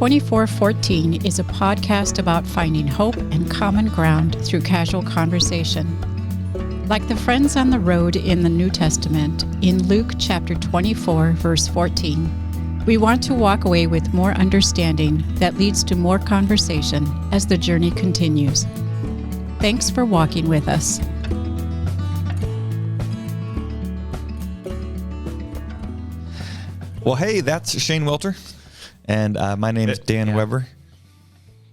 2414 is a podcast about finding hope and common ground through casual conversation. Like the friends on the road in the New Testament, in Luke chapter 24, verse 14, we want to walk away with more understanding that leads to more conversation as the journey continues. Thanks for walking with us. Well, hey, that's Shane Welter, and my name is Dan Weber.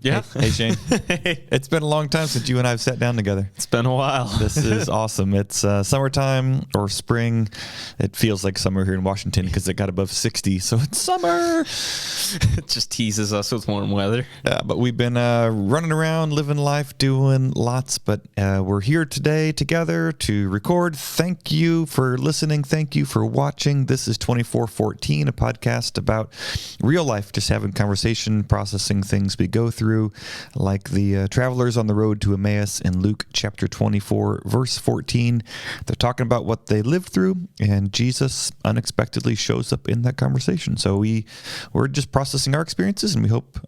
Yeah. Hey Shane. Hey. It's been a long time since you and I have sat down together. It's been a while. This is awesome. It's summertime or spring. It feels like summer here in Washington because it got above 60, so it's summer. It just teases us with warm weather. But we've been running around, living life, doing lots. But we're here today together to record. Thank you for listening. Thank you for watching. This is 2414, a podcast about real life, just having conversation, processing things we go through, like the travelers on the road to Emmaus in Luke chapter 24, verse 14. They're talking about what they lived through, and Jesus unexpectedly shows up in that conversation. So we're just processing our experiences, and we hope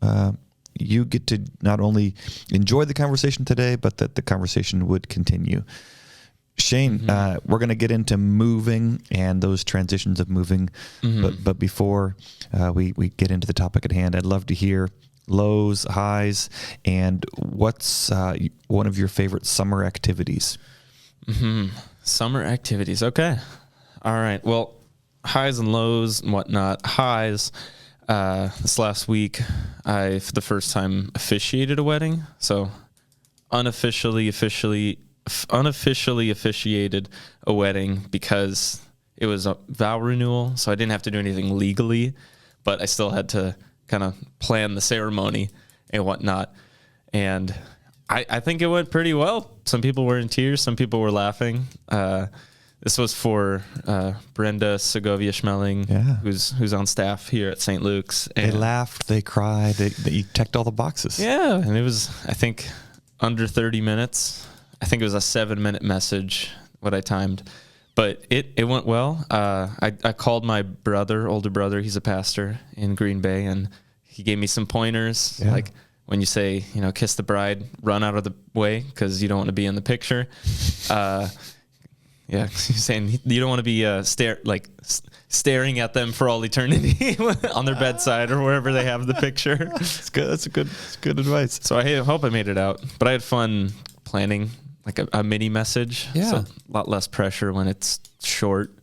you get to not only enjoy the conversation today, but that the conversation would continue. Shane, we're going to get into moving and those transitions of moving, but before we get into the topic at hand, I'd love to hear lows, highs, and what's one of your favorite summer activities? Summer activities. Okay. All right. Well, highs and lows and whatnot. Highs. This last week, I, for the first time, officiated a wedding. So unofficially officiated a wedding because it was a vow renewal. So I didn't have to do anything legally, but I still had to kind of plan the ceremony and whatnot. And I think it went pretty well. Some people were in tears. Some people were laughing. This was for Brenda Segovia Schmeling, who's on staff here at St. Luke's. And they laughed, they cried, you checked all the boxes. Yeah, and it was, I think, under 30 minutes. I think it was a 7-minute message, what I timed. But it went well. I called my older brother, he's a pastor in Green Bay, and he gave me some pointers, like when you say, kiss the bride, run out of the way because you don't want to be in the picture. He's saying you don't want to be staring at them for all eternity on their bedside or wherever they have the picture. It's good. That's good advice. So I hope I made it out. But I had fun planning like a mini message. Yeah. So a lot less pressure when it's short.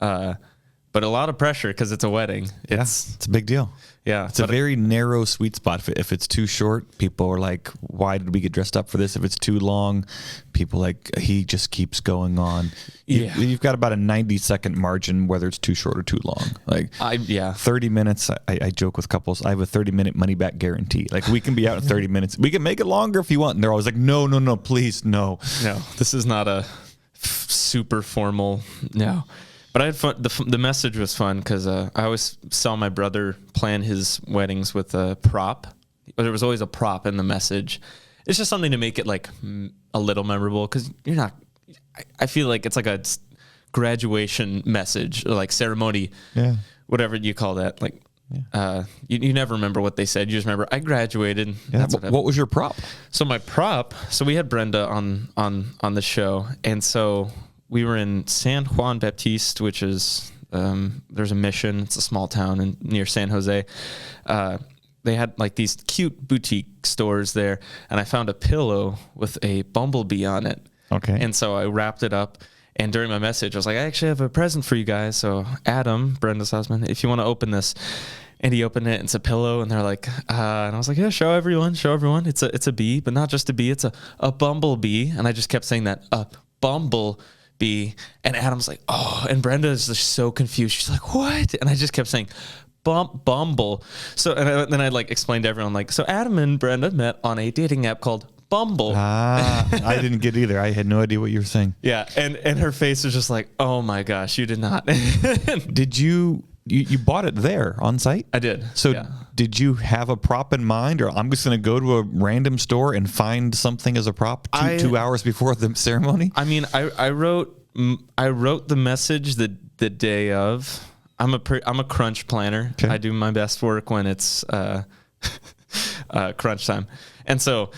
But a lot of pressure because it's a wedding. It's a big deal. Yeah. It's a very narrow sweet spot. If it's too short, people are like, why did we get dressed up for this? If it's too long, people like, he just keeps going on. You've got about a 90-second margin, whether it's too short or too long. 30 minutes, I joke with couples, I have a 30-minute money-back guarantee. Like, we can be out in 30 minutes. We can make it longer if you want. And they're always like, no, please, no. No, this is not a super formal, no. But I had fun. The message was fun because I always saw my brother plan his weddings with a prop. There was always a prop in the message. It's just something to make it like a little memorable because you're not. I feel like it's like a graduation message or like ceremony, whatever you call that. Like you never remember what they said. You just remember I graduated. Yeah. What was your prop? So my prop. So we had Brenda on the show, and so we were in San Juan Baptiste, which is, there's a mission. It's a small town near San Jose. They had like these cute boutique stores there, and I found a pillow with a bumblebee on it. Okay. And so I wrapped it up, and during my message, I was like, I actually have a present for you guys. So Adam, Brenda's husband, if you want to open this. And he opened it, and it's a pillow, and they're like, and I was like, yeah, show everyone. It's a bee, but not just a bee, it's a bumblebee. And I just kept saying that, bumblebee. And Adam's like, oh, and Brenda is just so confused. She's like, what? And I just kept saying, Bumble. So, then I like explained to everyone, like, so Adam and Brenda met on a dating app called Bumble. I didn't get either. I had no idea what you were saying. Yeah. And her face was just like, oh my gosh, you did not. Did you bought it there on site? I did. So did you have a prop in mind, or I'm just going to go to a random store and find something as a prop 2 hours before the ceremony? I mean, I wrote the message the day of. I'm a crunch planner. Okay. I do my best work when it's crunch time. And so,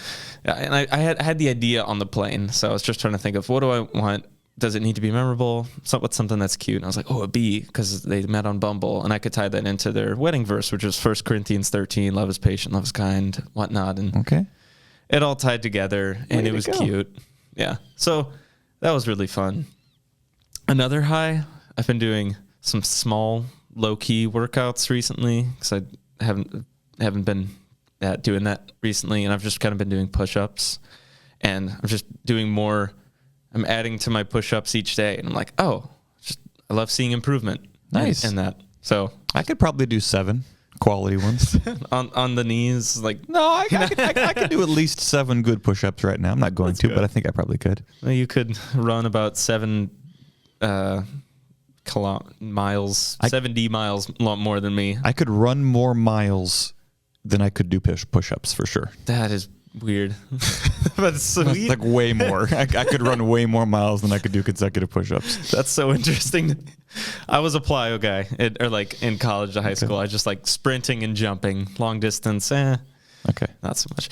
and I had the idea on the plane. So I was just trying to think of, what do I want? Does it need to be memorable? What's something that's cute? And I was like, a bee, because they met on Bumble. And I could tie that into their wedding verse, which is 1 Corinthians 13, love is patient, love is kind, whatnot. And Okay. it all tied together, and it was cute. Yeah. So that was really fun. Another high, I've been doing some small, low-key workouts recently, because I haven't been doing that recently, and I've just kind of been doing push-ups, and I'm just doing more. I'm adding to my push-ups each day, and I'm like, I love seeing improvement. Nice. in that. So I could probably do 7 quality ones. on the knees, like, No, I could do at least 7 good push-ups right now. I'm not going to, but I think I probably could. well, you could run about 7 miles, 70 miles, a lot more than me. I could run more miles than I could do push-ups for sure. That is weird. But it's sweet. That's like way more. I could run way more miles than I could do consecutive push-ups. That's so interesting. I was a plyo guy, or like in college or high school. I just like sprinting and jumping, long distance. Okay. Not so much.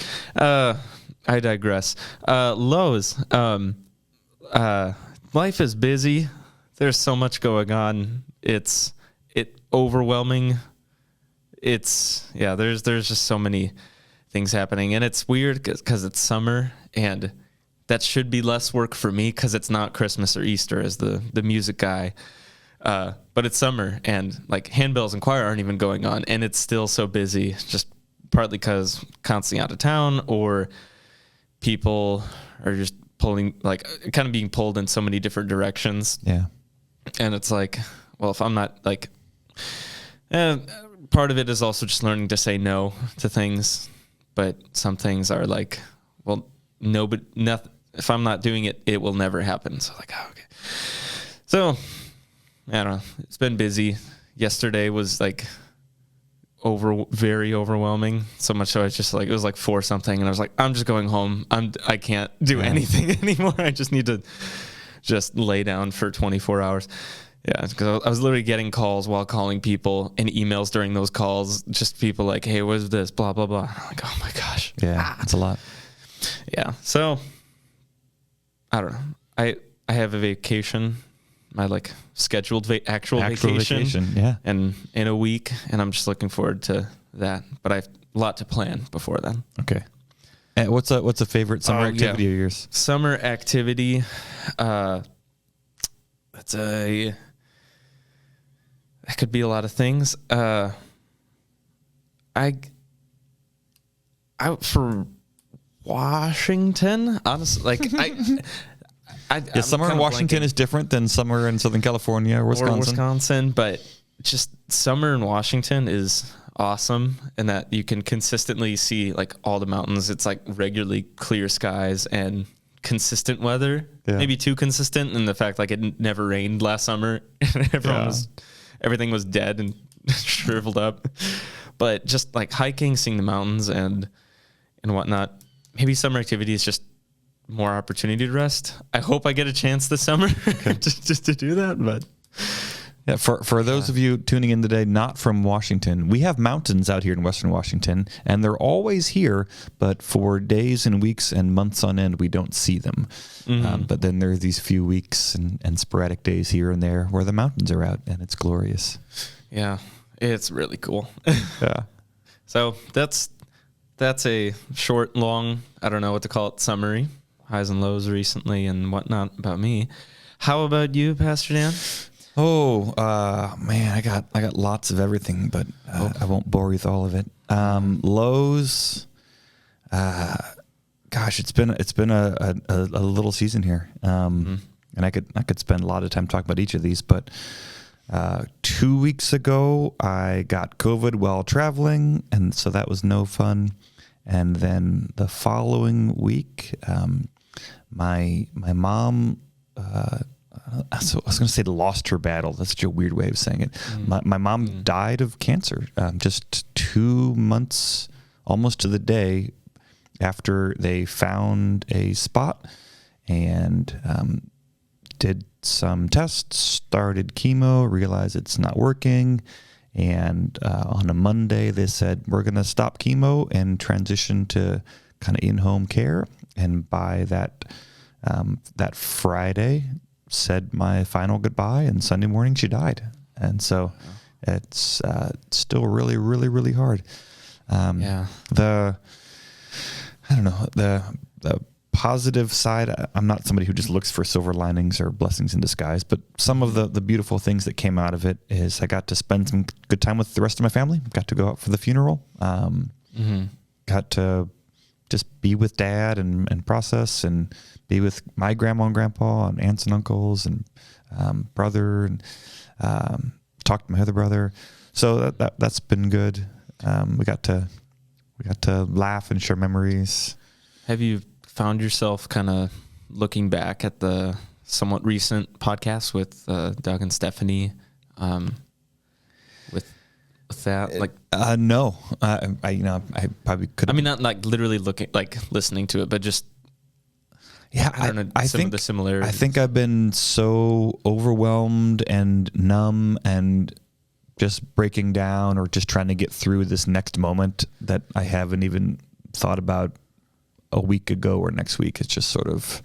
I digress. Lows. Life is busy. There's so much going on. It's overwhelming. There's just so many things happening, and it's weird because it's summer, and that should be less work for me because it's not Christmas or Easter as the music guy. But it's summer, and like handbells and choir aren't even going on, and it's still so busy, just partly because constantly out of town, or people are just pulling, like, kind of being pulled in so many different directions. Yeah. And it's like, well, if I'm not like, part of it is also just learning to say no to things, but some things are like, well, no, but nothing. If I'm not doing it, it will never happen. So like, okay. So I don't know. It's been busy. Yesterday was like very overwhelming. So much so I just like, it was like 4 something, and I was like, I'm just going home. I can't do anything anymore. I just need to just lay down for 24 hours. Yeah, because I was literally getting calls while calling people, and emails during those calls, just people like, hey, what's this, blah, blah, blah. I'm like, oh my gosh. Yeah, that's a lot. Yeah, so I don't know. I have a vacation, my like scheduled actual vacation. Yeah. And in a week, and I'm just looking forward to that. But I have a lot to plan before then. Okay. And what's a favorite summer activity of yours? Summer activity, that could be a lot of things. Out for Washington, honestly, like Summer in Washington is different than summer in Southern California or Wisconsin. But just summer in Washington is awesome, in that you can consistently see like all the mountains. It's like regularly clear skies and consistent weather. Yeah. Maybe too consistent in the fact like it never rained last summer. Everything was dead and shriveled up. But just like hiking, seeing the mountains and whatnot. Maybe summer activity is just more opportunity to rest. I hope I get a chance this summer just to do that. But yeah, for those of you tuning in today, not from Washington, we have mountains out here in Western Washington, and they're always here, but for days and weeks and months on end, we don't see them. Mm-hmm. But then there are these few weeks and sporadic days here and there where the mountains are out, and it's glorious. Yeah, it's really cool. Yeah. So that's a short, long, I don't know what to call it, summary. Highs and lows recently and whatnot about me. How about you, Pastor Dan? Oh, man, I got lots of everything, but I won't bore you with all of it. Lows, gosh, it's been a little season here, and I could spend a lot of time talking about each of these. But 2 weeks ago, I got COVID while traveling, and so that was no fun. And then the following week, my mom. So I was going to say lost her battle. That's such a weird way of saying it. My mom died of cancer just 2 months, almost to the day, after they found a spot, and did some tests, started chemo, realized it's not working, And on a Monday, they said, we're going to stop chemo and transition to kind of in-home care. And by that Friday, said my final goodbye, and Sunday morning she died. And so it's still really, really, really hard. The positive side, I'm not somebody who just looks for silver linings or blessings in disguise, but some of the beautiful things that came out of it is I got to spend some good time with the rest of my family, got to go out for the funeral, got to just be with Dad and process and be with my grandma and grandpa and aunts and uncles and brother and talk to my other brother. So that's been good. We got to laugh and share memories. Have you found yourself kind of looking back at the somewhat recent podcast with Doug and Stephanie, with that? Like, no, I probably could. I mean, not like literally listening to it, but just I don't know. I Some think of the similarities. I think I've been so overwhelmed and numb and just breaking down or just trying to get through this next moment that I haven't even thought about a week ago or next week. It's just sort of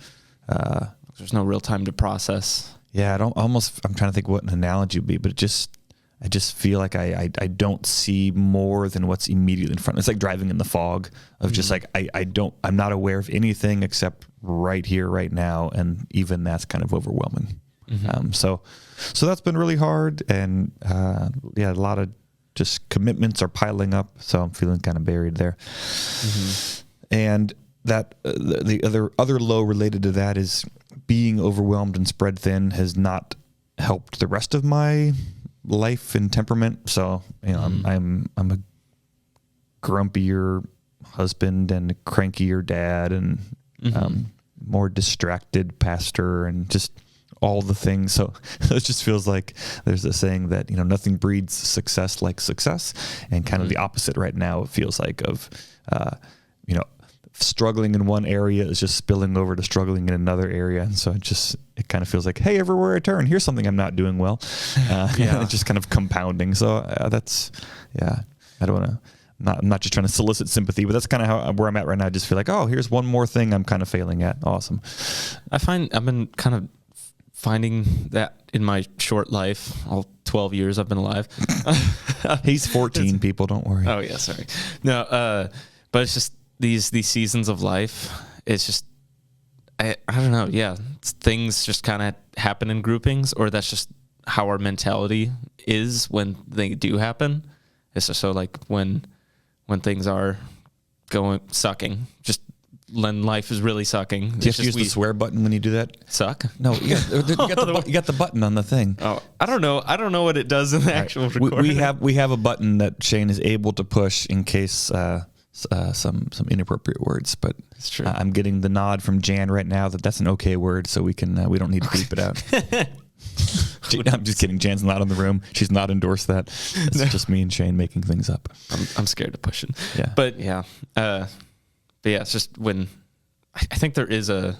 there's no real time to process. Yeah, I'm trying to think what an analogy would be, but I just feel like I don't see more than what's immediately in front. It's like driving in the fog of just like I'm not aware of anything except right here, right now, and even that's kind of overwhelming. So that's been really hard, and a lot of just commitments are piling up, so I'm feeling kind of buried there. And that the other low related to that is being overwhelmed and spread thin has not helped the rest of my life and temperament. So I'm a grumpier husband and a crankier dad and more distracted pastor and just all the things. So it just feels like there's a saying that nothing breeds success like success, and kind of the opposite right now. It feels like of struggling in one area is just spilling over to struggling in another area. And so it kind of feels like, hey, everywhere I turn, here's something I'm not doing well. It's just kind of compounding. So I don't want to, I'm not just trying to solicit sympathy, but that's kind of where I'm at right now. I just feel like, oh, here's one more thing I'm kind of failing at. Awesome. I've been kind of finding that in my short life, all 12 years I've been alive. He's 14, people, don't worry. Oh yeah. Sorry. No, but it's just, these seasons of life, it's just, I don't know. Yeah. Things just kind of happen in groupings, or that's just how our mentality is when they do happen. It's just so like when things are sucking, just when life is really sucking. Do you have to use the swear button when you do that? Suck? No, you got the button on the thing. Oh, I don't know what it does in the actual recording. We have a button that Shane is able to push in case some inappropriate words, but it's true. I'm getting the nod from Jan right now that that's an okay word, so we don't need to bleep it out. I'm just kidding. Jan's not in the room. She's not endorsed that. It's just me and Shane making things up. I'm scared to push it. Yeah. But yeah. It's just when I think there is a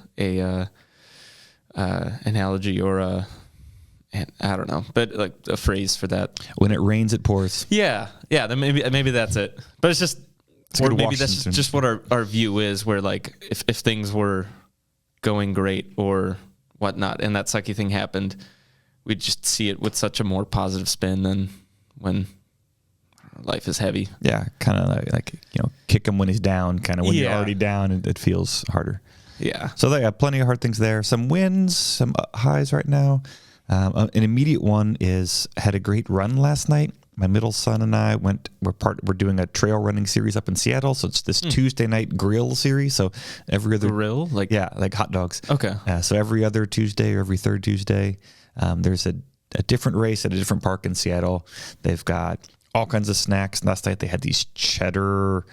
analogy or I don't know, but like a phrase for that. When it rains, it pours. Yeah. Then maybe that's it. But it's just, or maybe that's just what our view is, where like if things were going great or whatnot, and that sucky thing happened, we'd just see it with such a more positive spin than when life is heavy. Yeah, kind of like kick him when he's down. Kind of when you're already down, it feels harder. Yeah. So they have plenty of hard things there. Some wins, some highs right now. An immediate one is had a great run last night. My middle son and I we're doing a trail running series up in Seattle. So it's this Tuesday night grill series. So every other grill, like hot dogs. Okay. So every other Tuesday or every third Tuesday, there's a different race at a different park in Seattle. They've got all kinds of snacks. Last night they had these cheddar,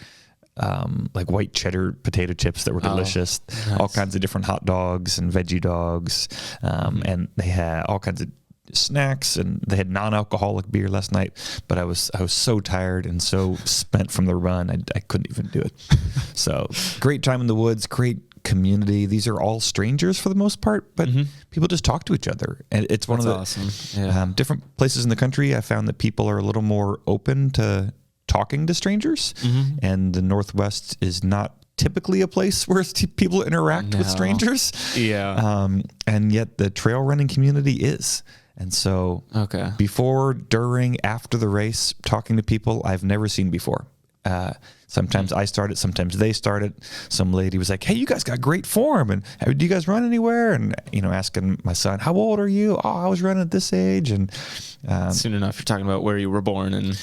like white cheddar potato chips that were delicious. Nice. All kinds of different hot dogs and veggie dogs. And they had all kinds of snacks, and they had non-alcoholic beer last night, but I was so tired and so spent from the run, I couldn't even do it. So great time in the woods, great community. These are all strangers for the most part, but people just talk to each other. And it's one of the awesome. different places in the country. I found that people are a little more open to talking to strangers, and the Northwest is not typically a place where people interact with strangers. Yeah. And yet the trail running community is. And so before, during, after the race, talking to people I've never seen before. Sometimes I start it, sometimes they start it. Some lady was like, "Hey, you guys got great form, and do you guys run anywhere?" And asking my son, "How old are you?" "Oh, I was running at this age." And soon enough, you're talking about where you were born, and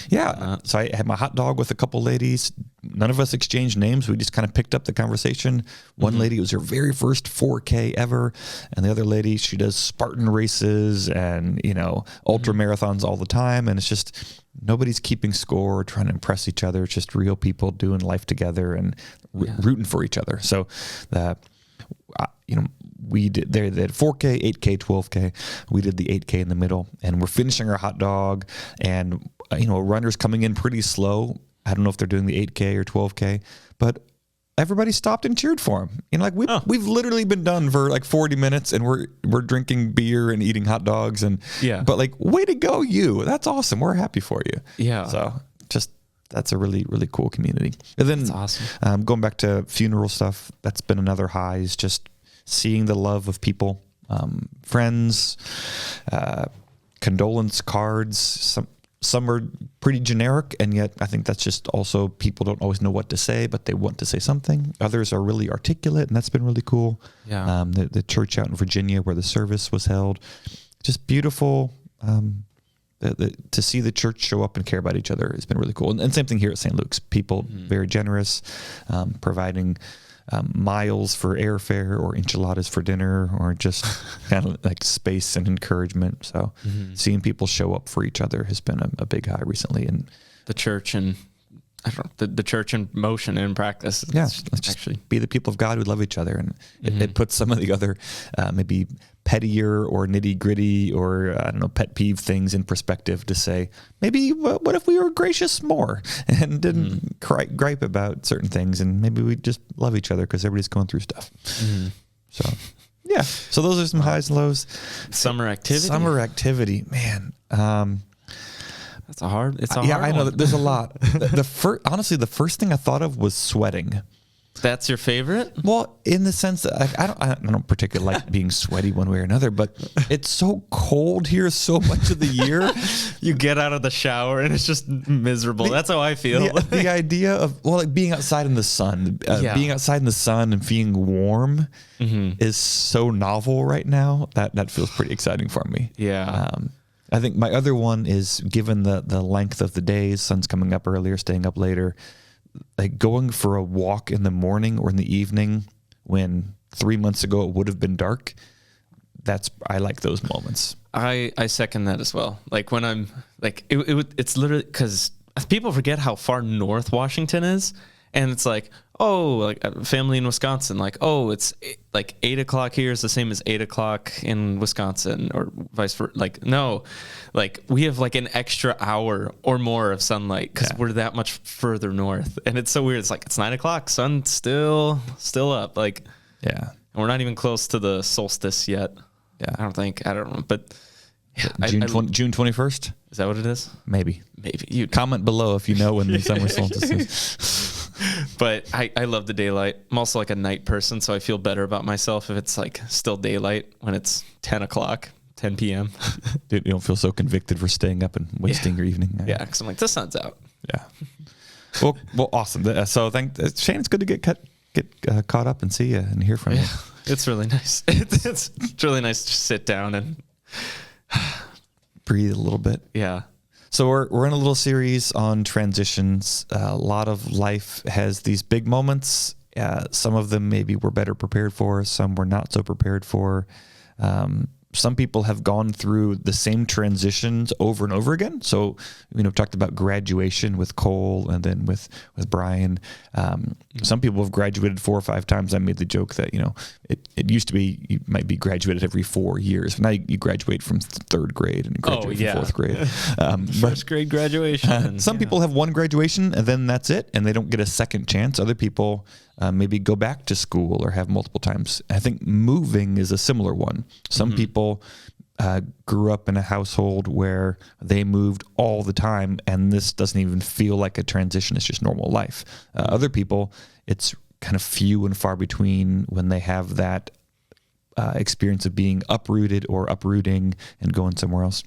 so I had my hot dog with a couple ladies. None of us exchanged names. We just kind of picked up the conversation. One lady, it was her very first 4K ever, and the other lady, she does Spartan races and ultra marathons all the time, and it's just nobody's keeping score, trying to impress each other. It's just real people doing life together and rooting for each other. So, we did. They had 4K, 8K, 12K. We did the 8K in the middle, and we're finishing our hot dog. And a runner's coming in pretty slow. I don't know if they're doing the 8K or 12K, but everybody stopped and cheered for him. We've literally been done for like 40 minutes, and we're drinking beer and eating hot dogs, but like, way to go, you! That's awesome. We're happy for you. Yeah. So that's a really, really cool community. And then that's awesome. Going back to funeral stuff, that's been another high, is just seeing the love of people, friends, condolence cards. Some are pretty generic, and yet I think that's just also people don't always know what to say, but they want to say something. Others are really articulate, and that's been really cool. Yeah. The church out in Virginia where the service was held, just beautiful. To see the church show up and care about each other has been really cool. And same thing here at St. Luke's. People very generous, providing miles for airfare or enchiladas for dinner, or just kind of like space and encouragement. So seeing people show up for each other has been a big high recently. And the church and the church in motion and in practice. Let's just be the people of God who love each other. And it puts some of the other maybe pettier or nitty gritty or pet peeve things in perspective to say, maybe what if we were gracious more and didn't gripe about certain things, and maybe we just love each other because everybody's going through stuff. So so those are some highs and lows. Summer activity, man. It's a hard I know one. there's a lot. Honestly, the first thing I thought of was sweating. That's your favorite? Well, in the sense that I don't particularly like being sweaty one way or another, but it's so cold here so much of the year. You get out of the shower and it's just miserable. That's how I feel. The idea of being outside in the sun, being outside in the sun and feeling warm is so novel right now. That feels pretty exciting for me. Yeah. I think my other one is, given the length of the days, sun's coming up earlier, staying up later, like going for a walk in the morning or in the evening when 3 months ago it would have been dark. I like those moments. I second that as well. Like when I'm like, it's literally because people forget how far north Washington is. And it's like, like a family in Wisconsin, like, it's like 8 o'clock here is the same as 8 o'clock in Wisconsin, or vice versa. Like, no, like we have like an extra hour or more of sunlight because we're that much further north. And it's so weird. It's like, it's 9 o'clock, sun's still up. Like, and we're not even close to the solstice yet. Yeah. I don't know. But June 21st? Is that what it is? Maybe. You comment below if you know when the summer solstice is. But I love the daylight. I'm also like a night person, so I feel better about myself if it's like still daylight when it's 10 p.m. Dude, you don't feel so convicted for staying up and wasting your evening. Yeah, because I'm like, the sun's out. Yeah. Well, awesome. So Shane, it's good to get caught up and see you and hear from you. It's really nice. It's really nice to sit down and breathe a little bit. Yeah. So we're in a little series on transitions. A lot of life has these big moments. Some of them maybe we're better prepared for. Some we're not so prepared for. some people have gone through the same transitions over and over again. So, talked about graduation with Cole and then with Brian. Some people have graduated 4 or 5 times. I made the joke that, it used to be you might be graduated every 4 years. Now you graduate from 3rd grade and graduate from 4th grade. First grade graduation. Some people have one graduation and then that's it, and they don't get a second chance. Other people maybe go back to school or have multiple times. I think moving is a similar one. Some people grew up in a household where they moved all the time, and this doesn't even feel like a transition. It's just normal life. Other people, it's kind of few and far between when they have that experience of being uprooted or uprooting and going somewhere else.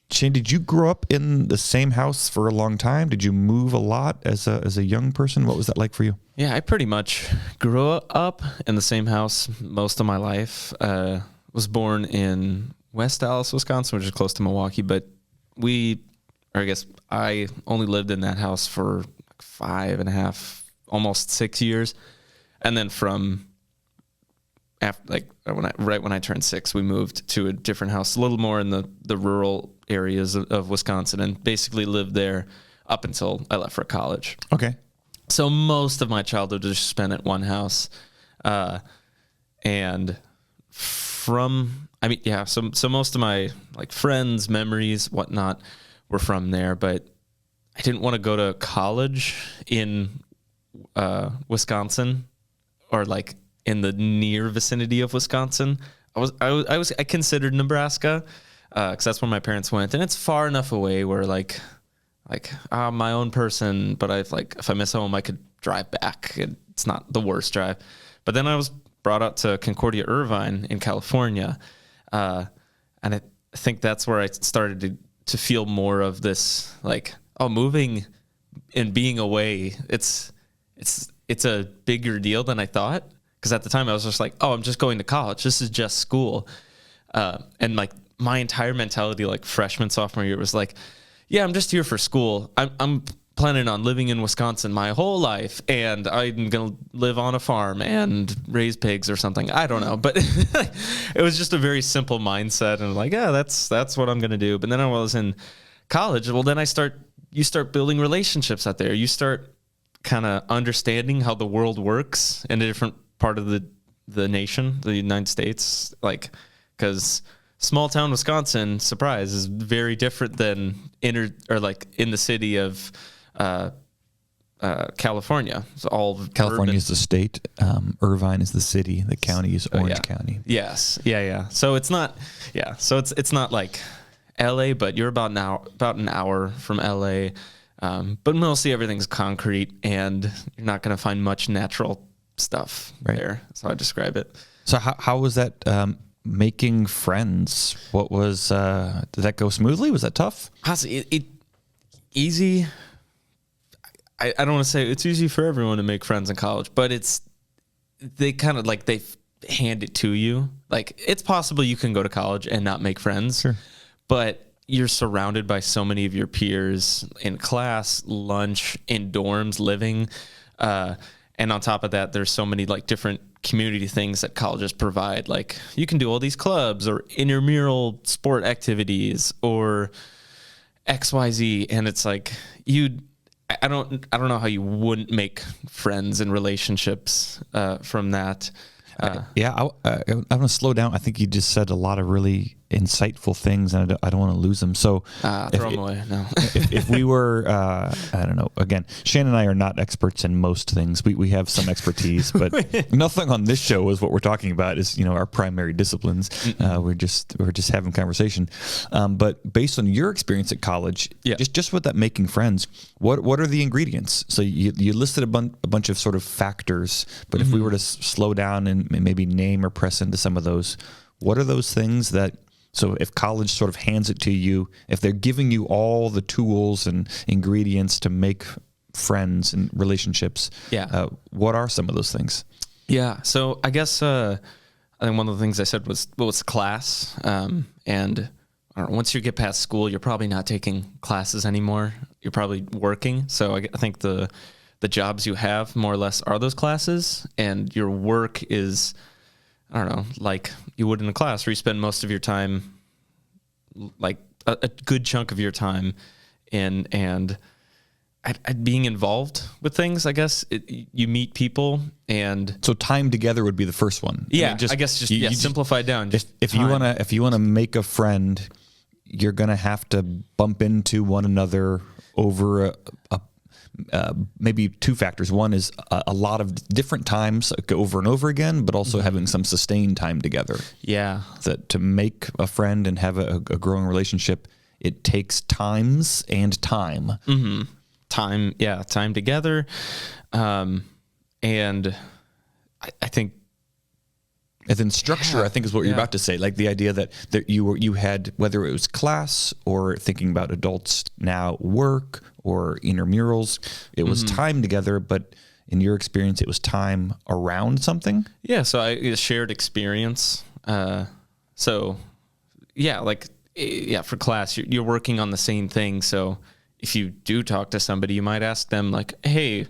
Shane, did you grow up in the same house for a long time? Did you move a lot as a young person? What was that like for you? Yeah, I pretty much grew up in the same house most of my life. Was born in West Dallas, Wisconsin, which is close to Milwaukee, but I only lived in that house for 5.5, almost 6 years. And then from after, right when I turned 6, we moved to a different house, a little more in the rural areas of Wisconsin, and basically lived there up until I left for college. Okay. So most of my childhood was spent at one house. And so most of my friends, memories, whatnot were from there, but I didn't want to go to college in Wisconsin or in the near vicinity of Wisconsin. I considered Nebraska because that's where my parents went, and it's far enough away where I'm my own person, but if I miss home, I could drive back. It's not the worst drive. But then I was brought out to Concordia, Irvine in California, and I think that's where I started to feel more of this moving and being away. It's a bigger deal than I thought. Because at the time I was just I'm just going to college. This is just school. And my entire mentality, freshman, sophomore year was yeah, I'm just here for school. I'm planning on living in Wisconsin my whole life, and I'm going to live on a farm and raise pigs or something. I don't know. But it was just a very simple mindset. And that's what I'm going to do. But then I was in college. Well, then you start building relationships out there. You start kind of understanding how the world works in a different part of the nation, the United States, because small town Wisconsin, surprise, is very different than in the city of California. It's all California urban. is the state. Irvine is the city. The county is Orange County. Yes. Yeah. So it's not. Yeah. So it's not like LA, but you're about an hour from LA. But mostly everything's concrete, and you're not going to find much natural stuff there. That's how I describe it. So how was that making friends? What was did that go smoothly? Was that tough? Honestly, easy. I don't want to say it's easy for everyone to make friends in college, but they kind of they hand it to you. It's possible you can go to college and not make friends, sure, but you're surrounded by so many of your peers in class, lunch, in dorms, living. And on top of that, there's so many different community things that colleges provide. You can do all these clubs or intramural sport activities or XYZ. And it's I don't know how you wouldn't make friends and relationships from that. I'm going to slow down. I think you just said a lot of really insightful things, and I don't want to lose them. So throw them away. No. if we were, I don't know. Again, Shane and I are not experts in most things. We have some expertise, but nothing on this show is what we're talking about. Is our primary disciplines. We're just having conversation. But based on your experience at college, just with that making friends, what are the ingredients? So you listed a bunch of sort of factors, but if we were to slow down and maybe name or press into some of those, what are those things that? So if college sort of hands it to you, if they're giving you all the tools and ingredients to make friends and relationships, what are some of those things? Yeah. So I guess I think one of the things I said was, it's class. And I don't know, once you get past school, you're probably not taking classes anymore. You're probably working. So I think the jobs you have more or less are those classes, and your work is I don't know, like you would in a class where you spend most of your time, like a good chunk of your time and being involved with things, I guess. You meet people, and so time together would be the first one. Yeah, I guess just simplify down. If you wanna make a friend, you're gonna have to bump into one another over maybe two factors. One is a lot of different times over and over again, but also having some sustained time together. Yeah, that to make a friend and have a growing relationship, it takes times and time. Mm-hmm. Time together, and I think. And then structure, I think, is what you're about to say. Like the idea that you had, whether it was class or thinking about adults now work or intramurals, it was time together. But in your experience, it was time around something. Yeah. So a shared experience. For class, you're working on the same thing. So if you do talk to somebody, you might ask them like, "Hey,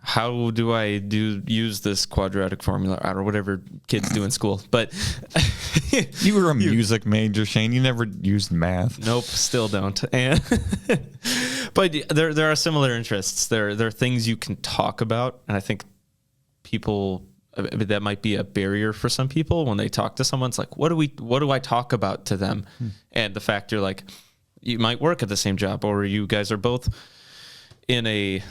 how do I use this quadratic formula," or whatever kids do in school. But you were a music major, Shane. You never used math. Nope, still don't. And but there are similar interests. There are things you can talk about, and I think people, that might be a barrier for some people when they talk to someone. It's like, what do I talk about to them? And the fact you're like, you might work at the same job, or you guys are both in a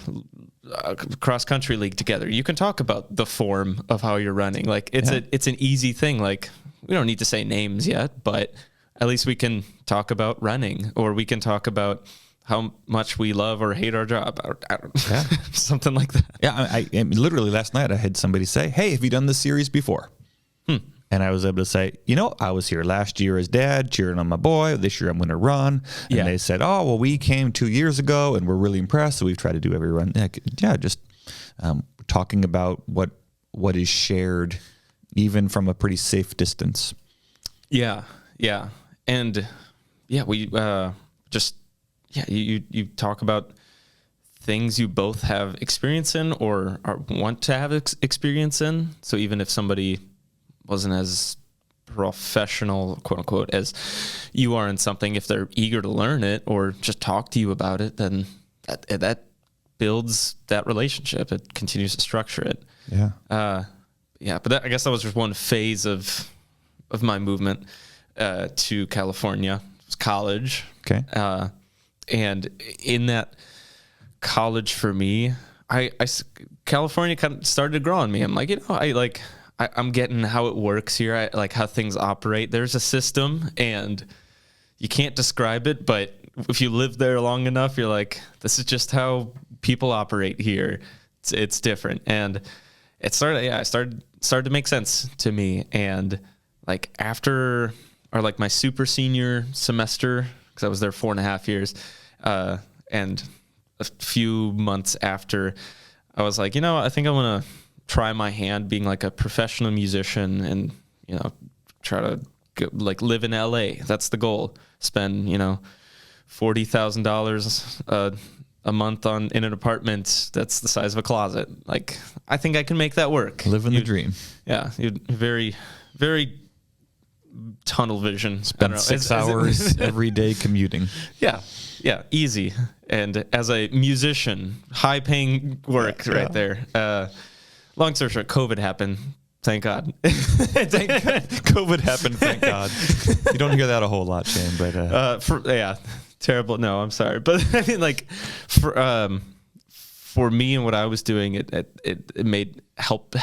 cross-country league together. You can talk about the form of how you're running. Like it's an easy thing. Like we don't need to say names yet, but at least we can talk about running, or we can talk about how much we love or hate our job, or something like that. Yeah, I literally last night I had somebody say, "Hey, have you done this series before?" And I was able to say, I was here last year as dad cheering on my boy. This year I'm going to run. And they said, "Oh, well, we came 2 years ago and we're really impressed. So we've tried to do every run." Just talking about what is shared, even from a pretty safe distance. Yeah. And we you talk about things you both have experience in or want to have experience in. So even if somebody wasn't as professional, quote unquote, as you are in something, if they're eager to learn it or just talk to you about it, then that builds that relationship. It continues to structure it. Yeah. But I guess that was just one phase of my movement to California. It was college. Okay. And in that college for me, California kind of started to grow on me. I'm like, I'm getting how it works here. I like how things operate. There's a system and you can't describe it, but if you live there long enough, you're like, this is just how people operate here. It's different. And it started to make sense to me. And like after, or like my super senior semester, cause I was there 4.5 years, and a few months after, I was like, I think I want to try my hand being like a professional musician and, try to live in LA. That's the goal. Spend, $40,000 a month in an apartment that's the size of a closet. Like, I think I can make that work. Living the dream. Yeah. Very, very tunnel vision. Spend 6 hours every day commuting. Yeah. Easy. And as a musician, high paying work right there. Long story short, COVID happened. Thank God. COVID happened. Thank God. You don't hear that a whole lot, Shane. But terrible. No, I'm sorry, but I mean, like, for me and what I was doing, it helped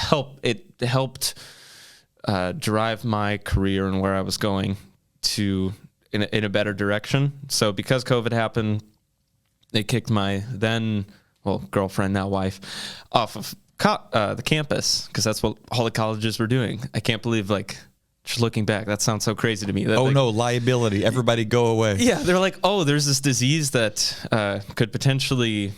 drive my career and where I was going to in a better direction. So because COVID happened, they kicked my then girlfriend, now wife, off of the campus, because that's what all the colleges were doing. I can't believe, just looking back, that sounds so crazy to me. That, no, liability. Everybody go away. Yeah, they're like, there's this disease that could potentially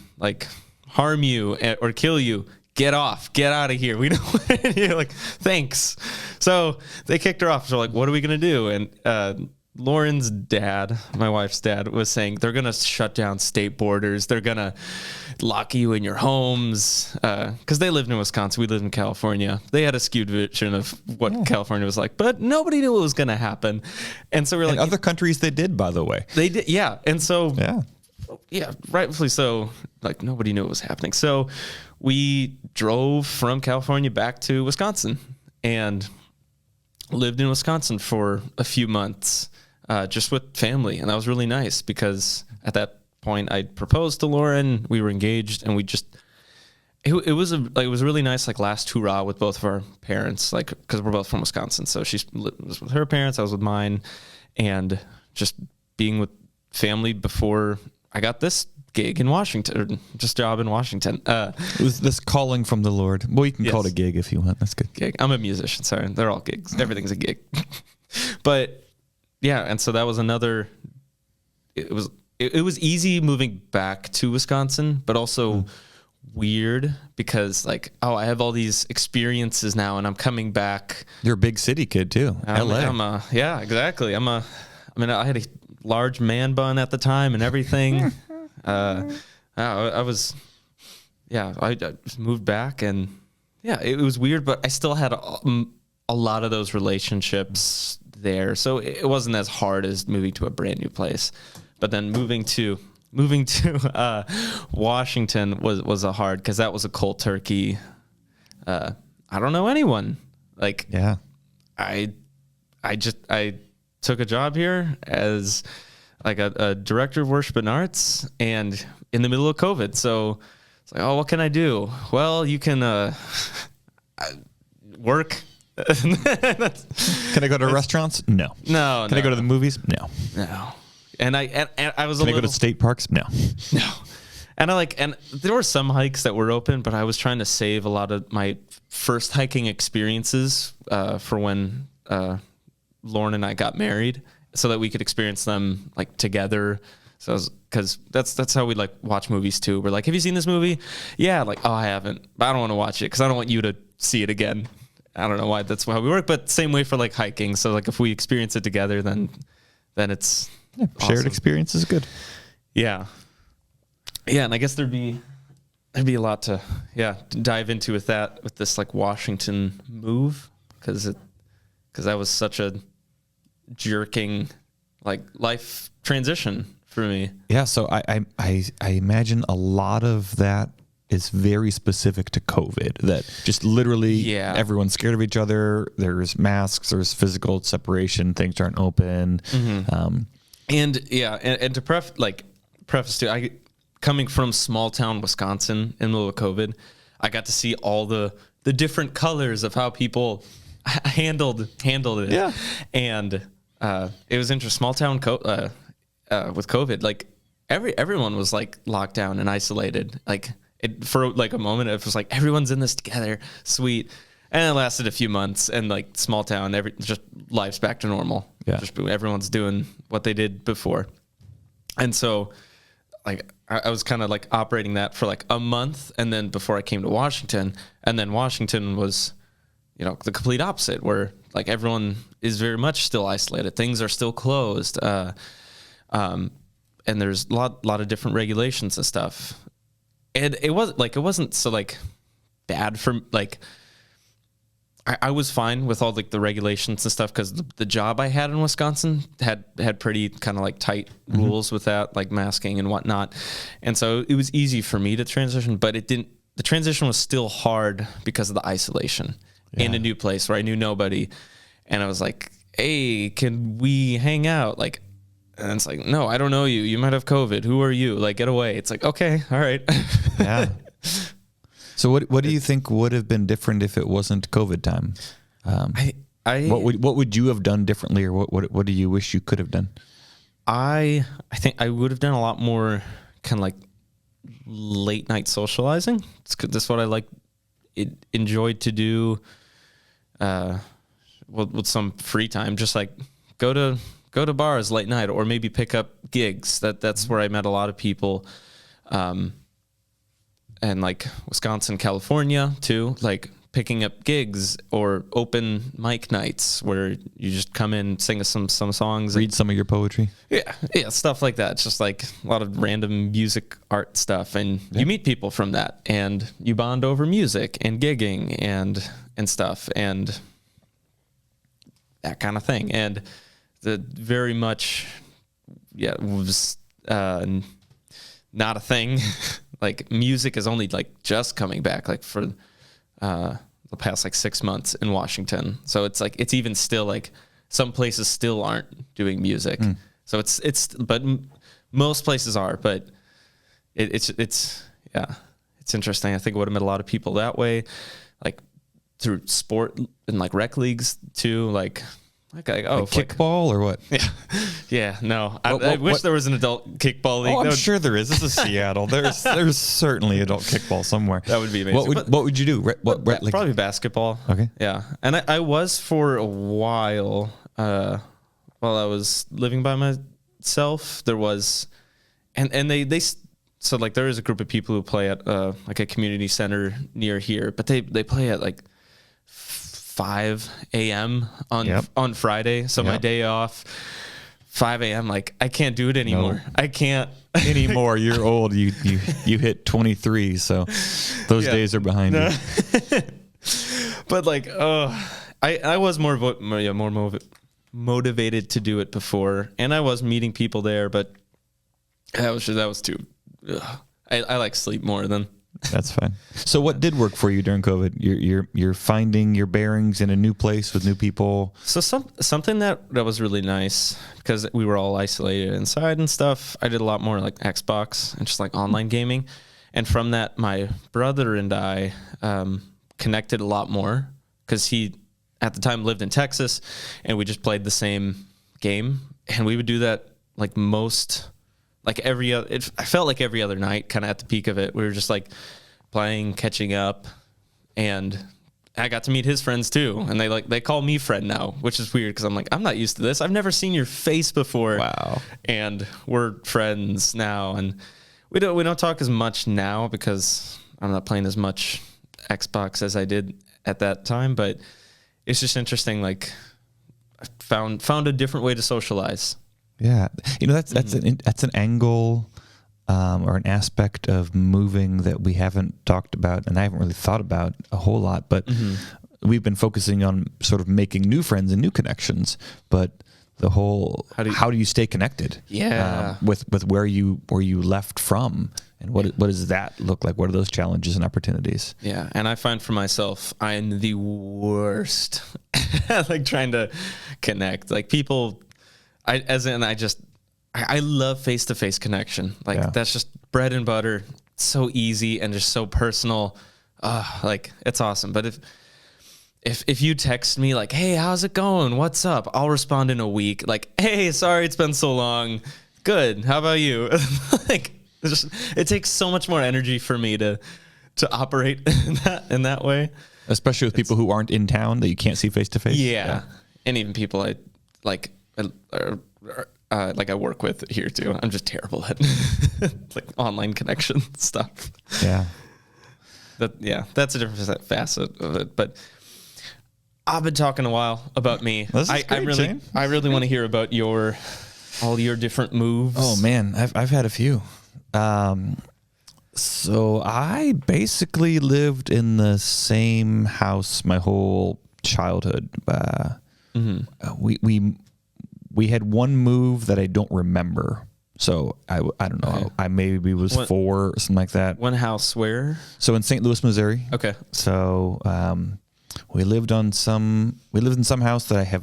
harm you or kill you. Get out of here. We don't. You're like, thanks. So they kicked her off. So like, what are we gonna do? And Lauren's dad, my wife's dad, was saying they're going to shut down state borders. They're going to lock you in your homes. Because they lived in Wisconsin. We lived in California. They had a skewed vision of what California was like. But nobody knew what was going to happen. And so we're like... other countries, they did, by the way. They did, yeah. And so... Yeah, rightfully so. Like, nobody knew what was happening. So we drove from California back to Wisconsin and lived in Wisconsin for a few months. Just with family, and that was really nice because at that point I proposed to Lauren. We were engaged, and we just it was a really nice like last hurrah with both of our parents, like because we're both from Wisconsin. So she was with her parents, I was with mine, and just being with family before I got this gig in Washington, or just job in Washington. It was this calling from the Lord. Well, you can call it a gig if you want. That's good. Gig. I'm a musician. Sorry, they're all gigs. Everything's a gig, but. Yeah, and so that was another. It was easy moving back to Wisconsin, but also weird because like, oh, I have all these experiences now, and I'm coming back. You're a big city kid too, LA. Yeah, exactly. I had a large man bun at the time and everything. I just moved back, and yeah, it was weird, but I still had a lot of those relationships there, so it wasn't as hard as moving to a brand new place. But then moving to Washington was a hard, because that was a cold turkey. I don't know anyone. Like, yeah, I took a job here as like a director of worship and arts, and in the middle of COVID. So it's like, oh, what can I do? Well, you can work. Can I go to restaurants? No. No. Can I go to the movies? No. And I was. Can I go to state parks? No. And there were some hikes that were open, but I was trying to save a lot of my first hiking experiences for when Lauren and I got married, so that we could experience them like together. So because that's how we like watch movies too. We're like, have you seen this movie? Yeah. Like, oh, I haven't. But I don't want to watch it because I don't want you to see it again. I don't know why that's how we work, but same way for like hiking. So like if we experience it together, then it's awesome. Shared experience is good. Yeah. Yeah. And I guess there'd be a lot to dive into with this like Washington move. Cause that was such a jerking like life transition for me. Yeah. So I imagine a lot of that is very specific to COVID, that just literally everyone's scared of each other. There's masks, there's physical separation, things aren't open. Mm-hmm. And to preface too, coming from small town Wisconsin in the middle of COVID, I got to see all the different colors of how people handled it. Yeah. And it was interesting. Small town with COVID, like everyone was like locked down and isolated. Like for like a moment, it was like everyone's in this together, sweet. And it lasted a few months, and like small town, just life's back to normal. Yeah, just everyone's doing what they did before. And so, like I was kind of like operating that for like a month, and then before I came to Washington, and then Washington was, the complete opposite, where like everyone is very much still isolated. Things are still closed, and there's a lot of different regulations and stuff. And it wasn't so like bad for like. I was fine with all like the regulations and stuff, because the job I had in Wisconsin had pretty kind of like tight rules with that, like masking and whatnot. And so it was easy for me to transition, but the transition was still hard because of the isolation in a new place where I knew nobody. And I was like, hey, can we hang out? Like, and it's like, no, I don't know you. You might have COVID. Who are you? Like, get away. It's like, okay, all right. Yeah. So what do you think would have been different if it wasn't COVID time? What would you have done differently, or what do you wish you could have done? I think I would have done a lot more kind of like late night socializing. That's what enjoyed to do. With some free time, just like go to bars late night, or maybe pick up gigs. That's where I met a lot of people. And like Wisconsin, California too, like picking up gigs or open mic nights where you just come in, sing some songs, Read some of your poetry. yeah, stuff like that. It's just like a lot of random music art stuff, and you meet people from that, and you bond over music and gigging and stuff and that kind of thing. And the very much was not a thing. Like music is only like just coming back, like for the past like 6 months in Washington. So it's like it's even still like some places still aren't doing music. So it's but most places are. But it's interesting. I think I would have met a lot of people that way, like through sport and like rec leagues too. Like kickball or what? Yeah. No, I wish there was an adult kickball league. Oh, I'm sure there is. This is Seattle. There's certainly adult kickball somewhere. That would be amazing. What would you do? Like, probably basketball. Okay. Yeah, and I was for a while while I was living by myself. There was, and they so like there is a group of people who play at like a community center near here, but they play at like 5 a.m. on Friday. So my day off, 5 a.m. Like I can't do it anymore. No. I can't anymore. You're old. You hit 23, so those days are behind you. But like, I was more motivated to do it before, and I was meeting people there. But that was too. I like sleep more than. That's fine. So what did work for you during COVID? You're finding your bearings in a new place with new people. So something that was really nice, because we were all isolated inside and stuff. I did a lot more like Xbox and just like online gaming. And from that, my brother and I connected a lot more, because he at the time lived in Texas, and we just played the same game. And we would do that like every other, I felt like every other night, kind of at the peak of it. We were just like playing, catching up, and I got to meet his friends too. And they call me friend now, which is weird because I'm like, I'm not used to this. I've never seen your face before. Wow. And we're friends now, and we don't talk as much now because I'm not playing as much Xbox as I did at that time. But it's just interesting. Like I found a different way to socialize. Yeah, that's an angle or an aspect of moving that we haven't talked about, and I haven't really thought about a whole lot. But we've been focusing on sort of making new friends and new connections. But the whole how do you stay connected? Yeah, with where you left from, and what does that look like? What are those challenges and opportunities? Yeah, and I find for myself, I am the worst at like trying to connect. Like people. I love face-to-face connection. Like that's just bread and butter. It's so easy and just so personal. Like it's awesome. But if you text me like, hey, how's it going? What's up? I'll respond in a week. Like, hey, sorry, it's been so long. Good. How about you? Like it takes so much more energy for me to operate in that way. Especially with people who aren't in town that you can't see face-to-face. Yeah. And even people I like. Like I work with here too. I'm just terrible at like online connection stuff. Yeah. That's a different facet of it. But I've been talking a while about me. I really want to hear about all your different moves. Oh man, I've had a few. So I basically lived in the same house my whole childhood. We had one move that I don't remember. So I don't know. Okay. I maybe was 4 or something like that. One house where? So in St. Louis, Missouri. Okay. So we lived in some house that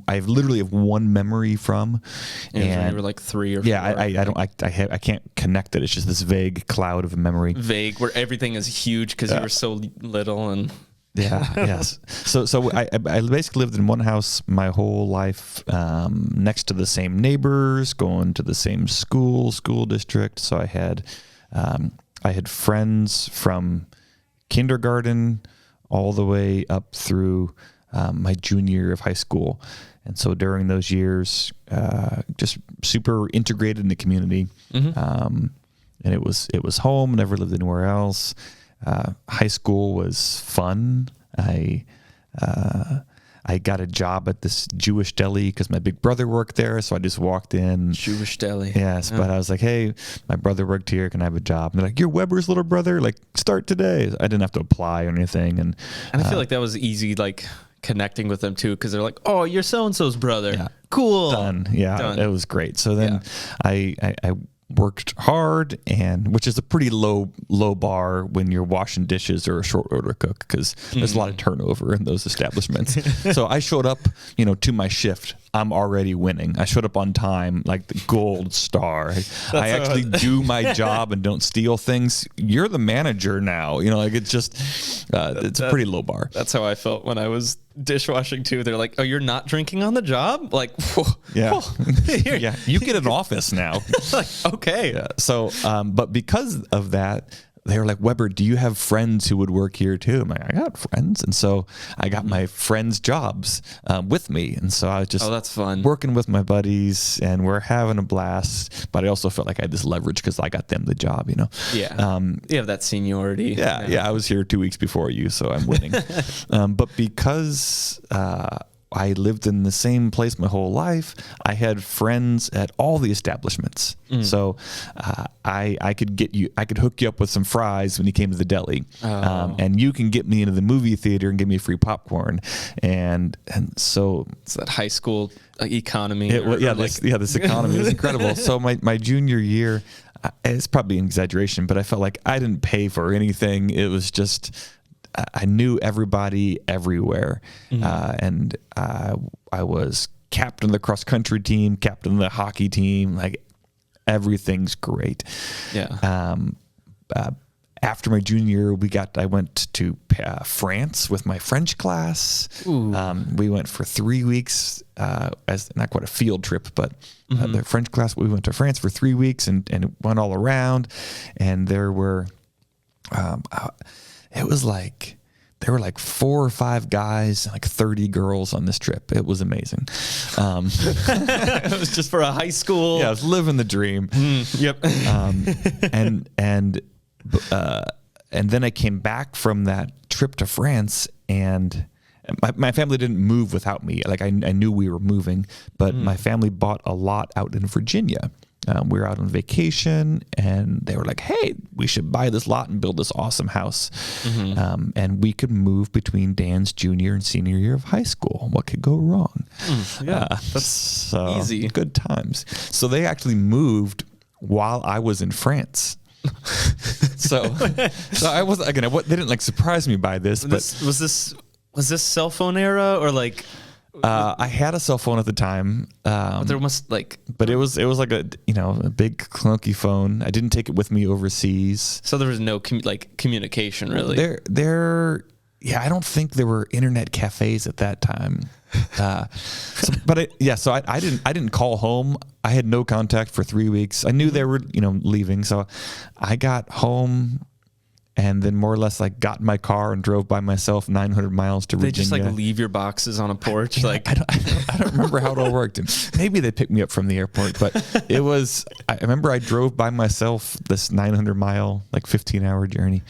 I literally have one memory from. And you were like 3 or 4. Yeah, I can't connect it. It's just this vague cloud of a memory. Vague, where everything is huge because you were so little and. Yeah. Yes. So I basically lived in one house my whole life, next to the same neighbors, going to the same school district. So I had friends from kindergarten all the way up through my junior year of high school, and so during those years, just super integrated in the community. And it was home. Never lived anywhere else. High school was fun. I got a job at this Jewish deli because my big brother worked there. So I just walked in. Jewish deli. Yes, but I was like, hey, my brother worked here. Can I have a job? And they're like, you're Weber's little brother? Like, start today. I didn't have to apply or anything. And I feel like that was easy, like, connecting with them, too, because they're like, oh, you're so-and-so's brother. Yeah. Cool. Done. Yeah, Done. It was great. So then I worked hard, and which is a pretty low bar when you're washing dishes or a short order cook, because there's a lot of turnover in those establishments. So I showed up, to my shift. I'm already winning. I showed up on time, like the gold star. I actually do my job and don't steal things. You're the manager now. Like it's just, it's a pretty low bar. That's how I felt when I was dishwashing too. They're like, oh, you're not drinking on the job? Like, whoa, yeah. whoa. Yeah. You get an office now. Like, okay. Yeah. So, but because of that, they were like, Weber, do you have friends who would work here too? I'm like, I got friends. And so I got my friends' jobs with me. And so I was just that's fun. Working with my buddies, and we're having a blast. But I also felt like I had this leverage because I got them the job, Yeah. You have that seniority. Yeah. I was here 2 weeks before you, so I'm winning. But because I lived in the same place my whole life, I had friends at all the establishments. So I could hook you up with some fries when you came to the deli, and you can get me into the movie theater and give me free popcorn, and so it's that high school economy. This economy is incredible. So my junior year, it's probably an exaggeration, but I felt like I didn't pay for anything. It was just, I knew everybody everywhere, and I was captain of the cross country team, captain of the hockey team. Like everything's great. Yeah. After my junior year, I went to France with my French class. We went for 3 weeks as not quite a field trip, but the French class. We went to France for 3 weeks and went all around. And there were, it was like, there were like 4 or 5 guys and like 30 girls on this trip. It was amazing. It was just for a high school. Yeah, I was living the dream. Yep. And then I came back from that trip to France, and my family didn't move without me. Like I knew we were moving, but my family bought a lot out in Virginia. We were out on vacation, and they were like, hey, we should buy this lot and build this awesome house. And we could move between Dan's junior and senior year of high school. What could go wrong? That's easy. Good times. So they actually moved while I was in France. so I wasn't, again, they didn't like surprise me by this, but was this cell phone era or like? I had a cell phone at the time. There must but it was like a big clunky phone. I didn't take it with me overseas. So there was no communication really. I don't think there were internet cafes at that time. So I didn't call home. I had no contact for 3 weeks. I knew they were leaving, so I got home. And then more or less like got in my car and drove by myself 900 miles to Virginia. They just like leave your boxes on a porch. I don't remember how it all worked. And maybe they picked me up from the airport, but I remember I drove by myself this 900 mile, like 15-hour journey.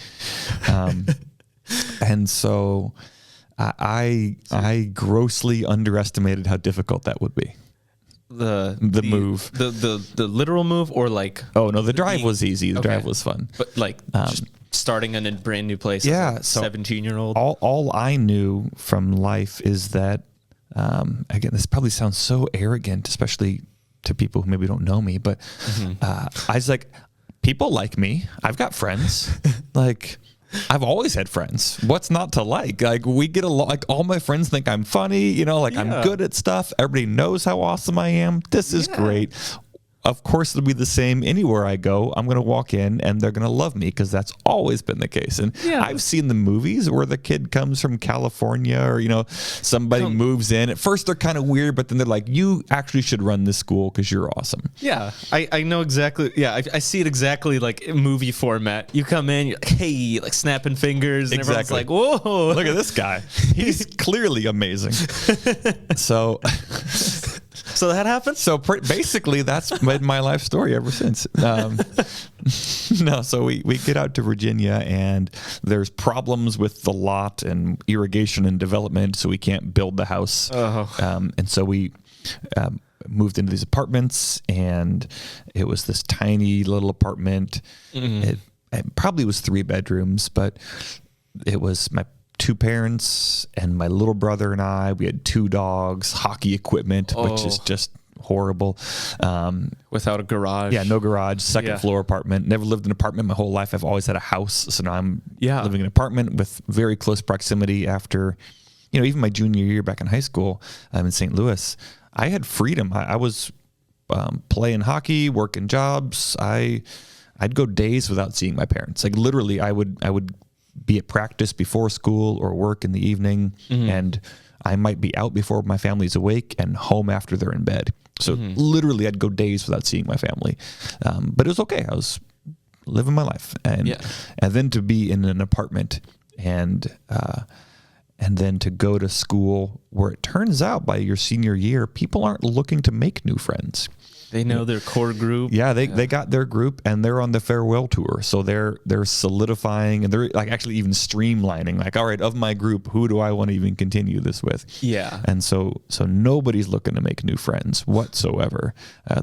And so I grossly underestimated how difficult that would be. The move, the literal move, or like, oh no, the drive was easy. The drive was fun, but like just starting in a brand new place. Yeah, as a 17-year-old. All I knew from life is that, again, this probably sounds so arrogant, especially to people who maybe don't know me, but I was like, people like me. I've got friends. Like, I've always had friends. What's not to like? Like, we get along. Like, all my friends think I'm funny. I'm good at stuff. Everybody knows how awesome I am. This is great. Of course, it'll be the same anywhere I go. I'm going to walk in and they're going to love me because that's always been the case. And I've seen the movies where the kid comes from California or, somebody moves in. At first, they're kind of weird, but then they're like, you actually should run this school because you're awesome. Yeah, I know exactly. Yeah, I see it exactly like in movie format. You come in, you're like, hey, like snapping fingers. And everyone's like, whoa. Look at this guy. He's clearly amazing. So So that happened? So basically, that's been my life story ever since. No, so we get out to Virginia, and there's problems with the lot and irrigation and development, so we can't build the house. And so we moved into these apartments, and it was this tiny little apartment. It probably was 3 bedrooms, but it was my 2 parents and my little brother and I. We had 2 dogs, hockey equipment, which is just horrible. Without a garage. Yeah, no garage, second floor apartment. Never lived in an apartment my whole life. I've always had a house. So now I'm living in an apartment with very close proximity after, even my junior year back in high school in St. Louis. I had freedom. I was playing hockey, working jobs. I'd go days without seeing my parents. Like literally, I would be at practice before school or work in the evening, and I might be out before my family's awake and home after they're in bed. So literally, I'd go days without seeing my family, but it was okay. I was living my life, and then to be in an apartment and then to go to school where it turns out by your senior year, people aren't looking to make new friends. They know their core group. Yeah, they got their group, and they're on the farewell tour. So they're solidifying, and they're like actually even streamlining. Like, all right, of my group, who do I want to even continue this with? Yeah. And so nobody's looking to make new friends whatsoever.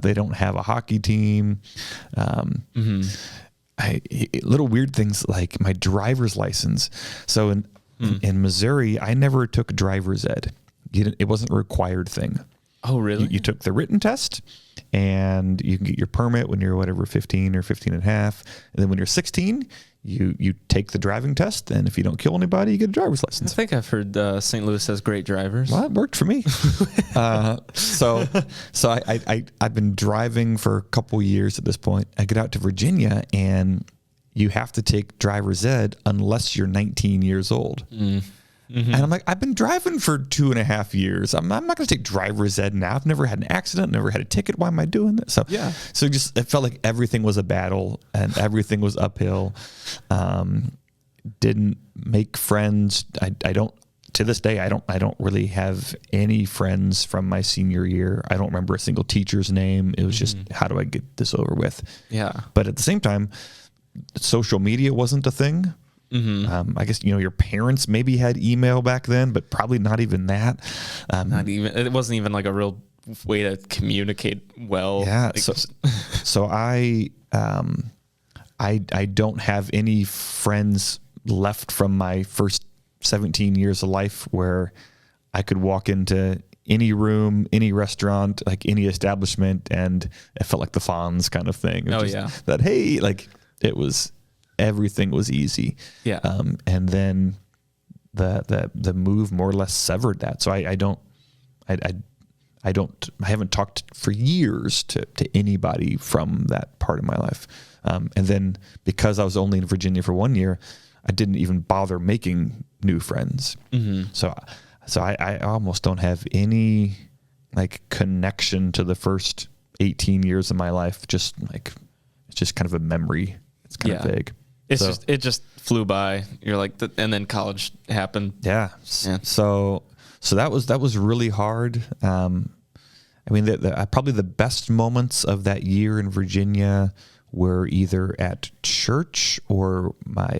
They don't have a hockey team. Little weird things like my driver's license. So in Missouri, I never took driver's ed. It wasn't a required thing. Oh, really? You took the written test, and you can get your permit when you're 15 or 15 and a half. And then when you're 16, you take the driving test, and if you don't kill anybody, you get a driver's license. I think I've heard St. Louis has great drivers. Well, it worked for me. So I've been driving for a couple years at this point. I get out to Virginia, and you have to take driver's ed unless you're 19 years old. And I'm like, I've been driving for 2.5 years. I'm not going to take driver's ed now. I've never had an accident, never had a ticket. Why am I doing this? So just it felt like everything was a battle and everything was uphill. Didn't make friends. I don't to this day. I don't really have any friends from my senior year. I don't remember a single teacher's name. It was just, how do I get this over with? Yeah. But at the same time, social media wasn't a thing. I guess, your parents maybe had email back then, but probably not even that. It wasn't even like a real way to communicate well. Yeah. So I don't have any friends left from my first 17 years of life where I could walk into any room, any restaurant, like any establishment, and it felt like the Fonz kind of thing. That, hey, like everything was easy. Yeah. And then the move more or less severed that. So I haven't talked for years to anybody from that part of my life. And then because I was only in Virginia for 1 year, I didn't even bother making new friends. So I almost don't have any like connection to the first 18 years of my life. It's just kind of a memory. It's kind of vague. It just flew by. You're like, and then college happened. Yeah. So that was really hard. Probably the best moments of that year in Virginia were either at church or my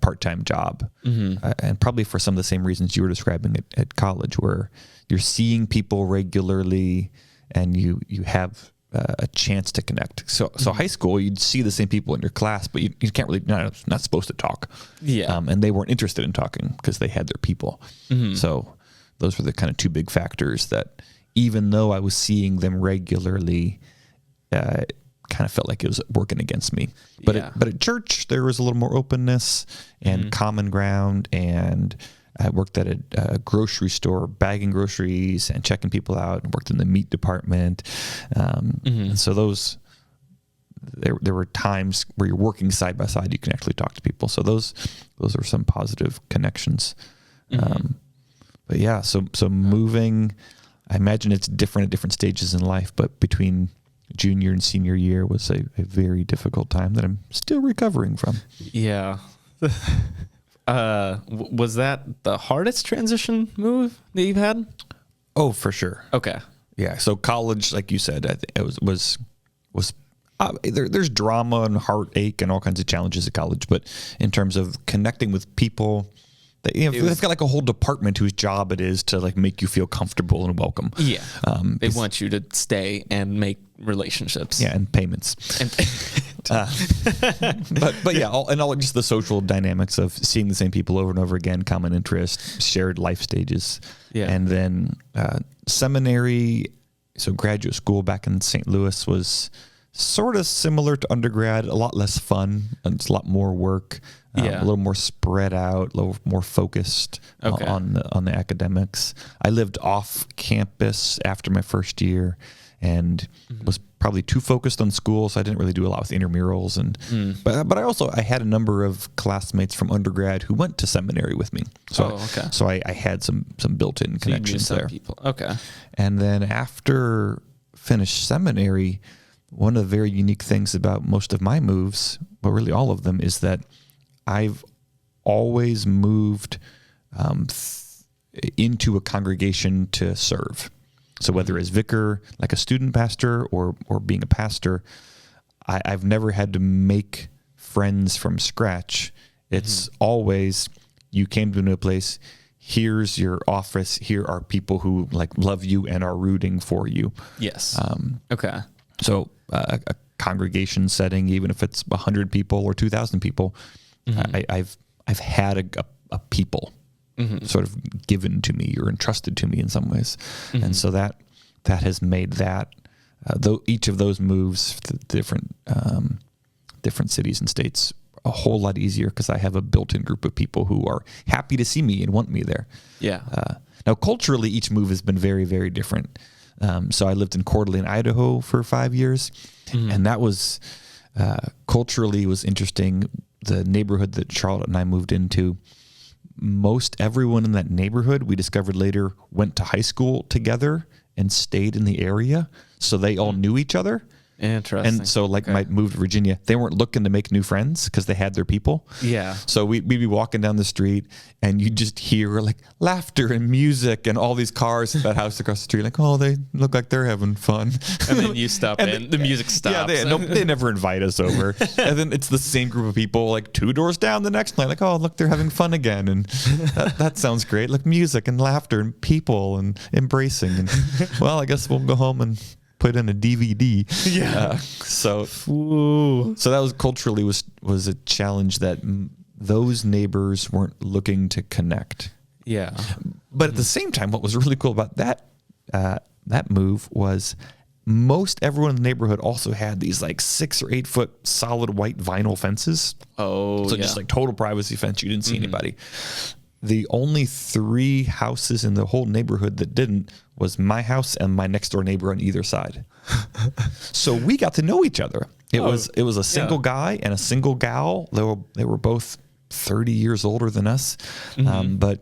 part-time job, and probably for some of the same reasons you were describing at college, where you're seeing people regularly and you have a chance to connect. So high school, you'd see the same people in your class, but you can't really, not supposed to talk. Yeah. And they weren't interested in talking because they had their people. So those were the kind of 2 big factors that, even though I was seeing them regularly, it kind of felt like it was working against me. But at church, there was a little more openness and common ground, and I worked at a grocery store, bagging groceries and checking people out, and worked in the meat department. And so there were times where you're working side by side, you can actually talk to people. So those are some positive connections. But yeah, so moving, I imagine it's different at different stages in life, but between junior and senior year was a very difficult time that I'm still recovering from. Yeah. Was that the hardest transition move that you've had? Oh, for sure. Okay. Yeah. So college, like you said, I think it was there's drama and heartache and all kinds of challenges at college, but in terms of connecting with people, they've got like a whole department whose job it is to like make you feel comfortable and welcome. Yeah. They want you to stay and make relationships. Yeah, and payments. But yeah, all just the social dynamics of seeing the same people over and over again, common interest, shared life stages. Yeah. And then seminary, so graduate school back in St. Louis was sort of similar to undergrad, a lot less fun, and it's a lot more work, a little more spread out, a little more focused on the academics. I lived off campus after my first year and was probably too focused on school, so I didn't really do a lot with intramurals. But I had a number of classmates from undergrad who went to seminary with me. So I had some built-in connections there. People. Okay. And then after finished seminary, one of the very unique things about most of my moves, but really all of them, is that I've always moved into a congregation to serve. So whether as vicar, like a student pastor, or being a pastor, I've never had to make friends from scratch. It's always, you came to a place, here's your office, here are people who like love you and are rooting for you. Yes. Okay. So a congregation setting, even if it's 100 people or 2,000 people, I've had a people sort of given to me or entrusted to me in some ways, and so that has made that though each of those moves to different cities and states a whole lot easier because I have a built-in group of people who are happy to see me and want me there. Yeah. Now culturally, each move has been very, very different. So I lived in Coeur d'Alene, Idaho for 5 years, and that was culturally was interesting. The neighborhood that Charlotte and I moved into, most everyone in that neighborhood, we discovered later, went to high school together and stayed in the area, so they all knew each other. Interesting. And so my move to Virginia, they weren't looking to make new friends because they had their people. Yeah. So we'd be walking down the street and you just hear like laughter and music and all these cars at that house across the street. Like, oh, they look like they're having fun. And then you stop and the music stops. Yeah, they never invite us over. And then it's the same group of people like 2 doors down the next night. Like, oh, look, they're having fun again. And that sounds great. Like music and laughter and people and embracing. And well, I guess we'll go home and put in a DVD. Yeah. So that was culturally was a challenge that those neighbors weren't looking to connect. Yeah. But at the same time, what was really cool about that move was most everyone in the neighborhood also had these like 6 or 8 foot solid white vinyl fences. Oh, so just like total privacy fence. You didn't see anybody. The only 3 houses in the whole neighborhood that didn't was my house and my next door neighbor on either side. So we got to know each other. It was a single guy and a single gal. They were both 30 years older than us, but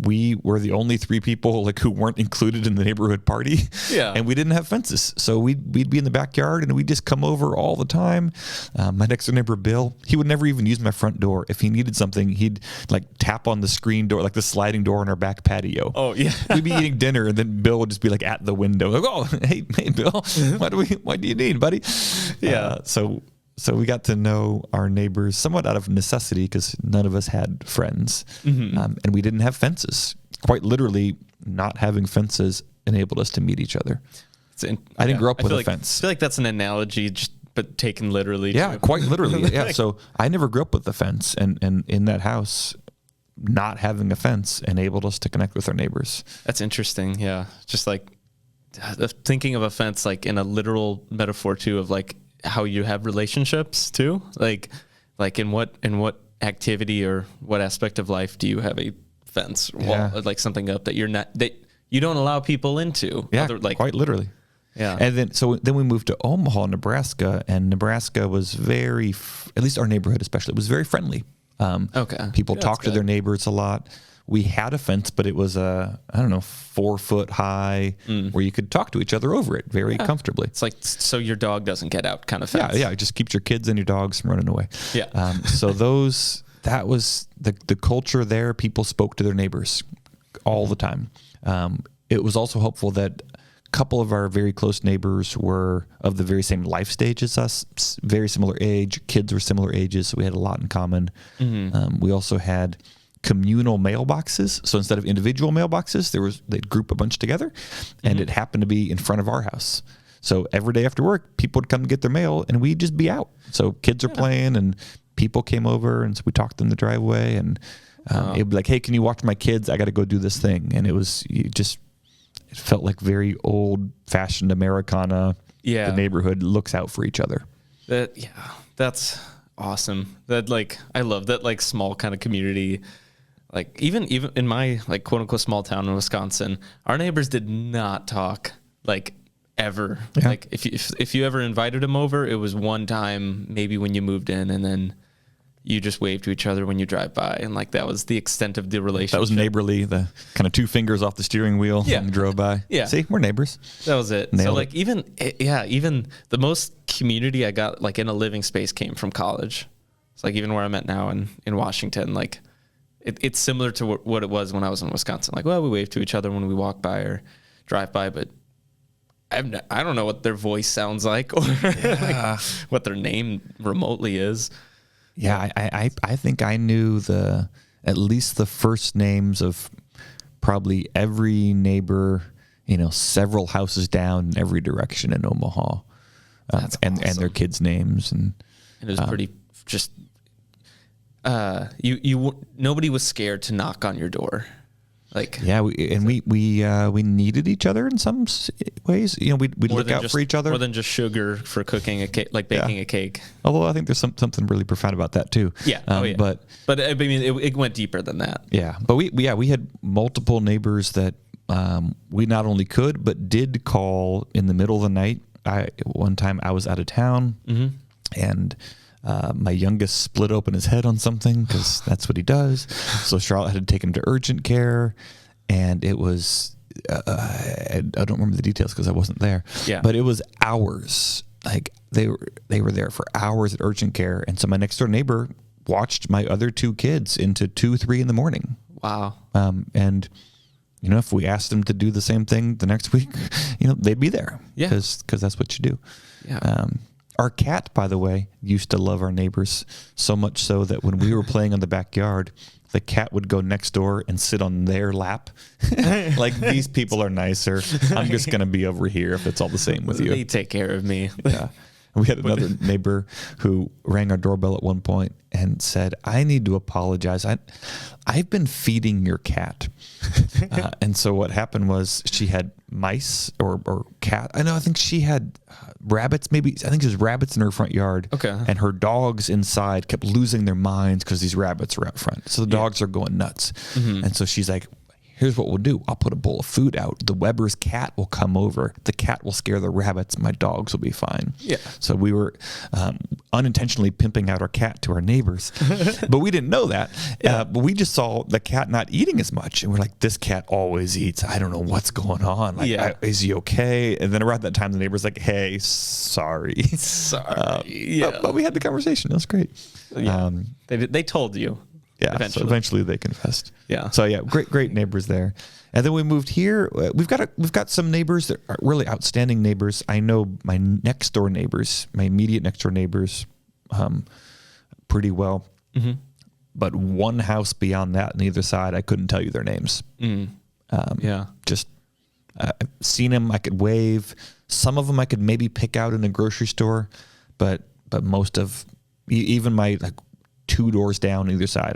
we were the only 3 people like who weren't included in the neighborhood party. Yeah. And we didn't have fences. So we'd be in the backyard and we'd just come over all the time. My next door neighbor, Bill, he would never even use my front door. If he needed something, he'd like tap on the screen door, like the sliding door in our back patio. Oh yeah. We'd be eating dinner and then Bill would just be like at the window. Like, oh, hey Bill, what do you need, buddy? Yeah. So we got to know our neighbors somewhat out of necessity because none of us had friends, and we didn't have fences. Quite literally, not having fences enabled us to meet each other. I didn't grow up with a fence. I feel like that's an analogy, but taken literally. Yeah, too. quite literally. Yeah, so I never grew up with a fence, and in that house, not having a fence enabled us to connect with our neighbors. That's interesting. Yeah, just like thinking of a fence like in a literal metaphor too, of like how you have relationships too, like in what activity or what aspect of life do you have a fence wall, like something up that you don't allow people into? Yeah, quite literally. Yeah. And then we moved to Omaha, Nebraska, and Nebraska was at least our neighborhood especially, was very friendly. People talked to their neighbors a lot. We had a fence, but it was 4 foot high, where you could talk to each other over it very comfortably. It's like, so your dog doesn't get out kind of fence. Yeah. It just keeps your kids and your dogs from running away. Yeah. So that was the culture there. People spoke to their neighbors all the time. It was also helpful that couple of our very close neighbors were of the very same life stage as us, very similar age. Kids were similar ages, so we had a lot in common. We also had communal mailboxes. So instead of individual mailboxes, they'd group a bunch together, and it happened to be in front of our house. So every day after work, people would come and get their mail, and we'd just be out. So kids are playing, and people came over, and so we talked in the driveway, and it'd be like, hey, can you watch my kids? I got to go do this thing. And it felt like very old-fashioned Americana. Yeah. The neighborhood looks out for each other. That's awesome. I love that, small kind of community. Like, even in my, quote unquote small town in Wisconsin, our neighbors did not talk, ever. Yeah. Like, if you ever invited them over, it was one time maybe when you moved in, and then you just wave to each other when you drive by, and that was the extent of the relationship. That was neighborly, the kind of 2 fingers off the steering wheel when you drove by. Yeah. See, we're neighbors. That was it. Nailed it. Even the most community I got in a living space came from college. It's even where I'm at now in Washington, it's similar to what it was when I was in Wisconsin. We wave to each other when we walk by or drive by, but I don't know what their voice sounds like or what their name remotely is. Yeah, I think I knew at least the first names of probably every neighbor, several houses down in every direction in Omaha, and their kids' names, and it was pretty just. Nobody was scared to knock on your door. We needed each other in some ways. We'd look out for each other. More than just sugar for cooking a cake, baking a cake. Although I think there's something really profound about that too. Yeah. But I mean, it went deeper than that. Yeah. But we had multiple neighbors that we not only could but did call in the middle of the night. One time I was out of town, and my youngest split open his head on something because that's what he does. So Charlotte had to take him to urgent care, and it was I don't remember the details because I wasn't there. Yeah. But it was hours. They were there for hours at urgent care, and so my next door neighbor watched my other 2 kids into 2-3 in the morning. Wow. And if we asked them to do the same thing the next week, they'd be there. Yeah. Because that's what you do. Yeah. Our cat, by the way, used to love our neighbors so much so that when we were playing in the backyard, the cat would go next door and sit on their lap. These people are nicer. I'm just going to be over here if it's all the same with you. They take care of me. Yeah. We had another neighbor who rang our doorbell at one point and said, I need to apologize. I've been feeding your cat. And so what happened was she had mice or cat. I think she had rabbits, maybe. I think there's rabbits in her front yard. Okay. And her dogs inside kept losing their minds because these rabbits were out front. So the dogs are going nuts. And so she's like, here's what we'll do. I'll put a bowl of food out. The Weber's cat will come over. The cat will scare the rabbits. My dogs will be fine. Yeah. So we were unintentionally pimping out our cat to our neighbors, but we didn't know that. Yeah. But we just saw the cat not eating as much, and we're like, this cat always eats. I don't know what's going on. Is he okay? And then around that time, the neighbor's like, hey, sorry. But we had the conversation. It was great. Yeah. They told you. Yeah, so eventually they confessed. Yeah. So great neighbors there. And then we moved here. We've got some neighbors that are really outstanding neighbors. I know my next door neighbors, my immediate next door neighbors, pretty well. Mm-hmm. But one house beyond that on either side, I couldn't tell you their names. Just I've seen them. I could wave. Some of them I could maybe pick out in a grocery store, but most of even my 2 doors down either side,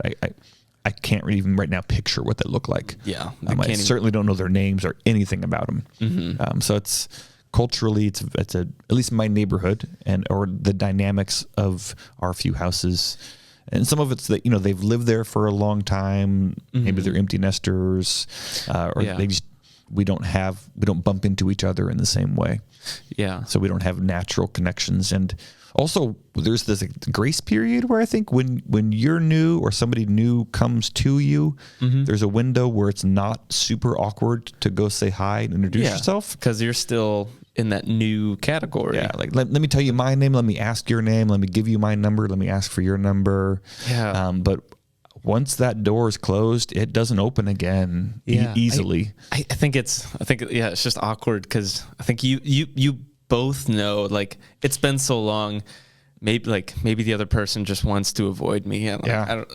I can't even right now picture what they look like. Yeah, I certainly don't know their names or anything about them. Mm-hmm. So it's culturally, it's at least my neighborhood or the dynamics of our few houses, and some of it's that they've lived there for a long time. Mm-hmm. Maybe they're empty nesters, we don't bump into each other in the same way. Yeah, so we don't have natural connections. And also, there's this grace period where I think when you're new or somebody new comes to you, mm-hmm. there's a window where it's not super awkward to go say hi and introduce yourself. Because you're still in that new category. Yeah, let me tell you my name, let me ask your name, let me give you my number, let me ask for your number. Yeah. But once that door is closed, it doesn't open again easily. I think it's just awkward because I think you both know, like, it's been so long. Maybe the other person just wants to avoid me. I don't.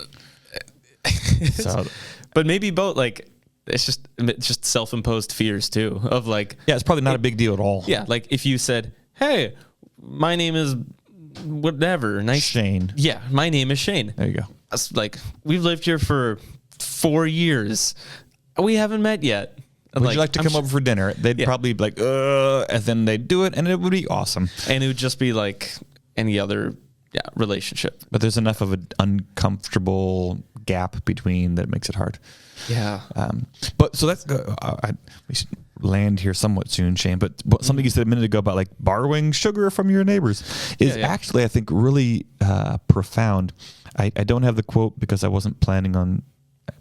But maybe both, like, it's just self-imposed fears too of, like, it's probably not a big deal at all. Yeah, like if you said, "Hey, my name is whatever," nice Shane. Yeah, my name is Shane. There you go. That's like, we've lived here for 4 years. We haven't met yet. Would you like to come over for dinner? They'd probably be like, and then they'd do it, and it would be awesome. And it would just be like any other relationship. But there's enough of an uncomfortable gap between that makes it hard. Yeah. But so that's we should land here somewhat soon, Shane. But something you said a minute ago about, like, borrowing sugar from your neighbors is actually, I think, really profound. I don't have the quote because I wasn't planning on.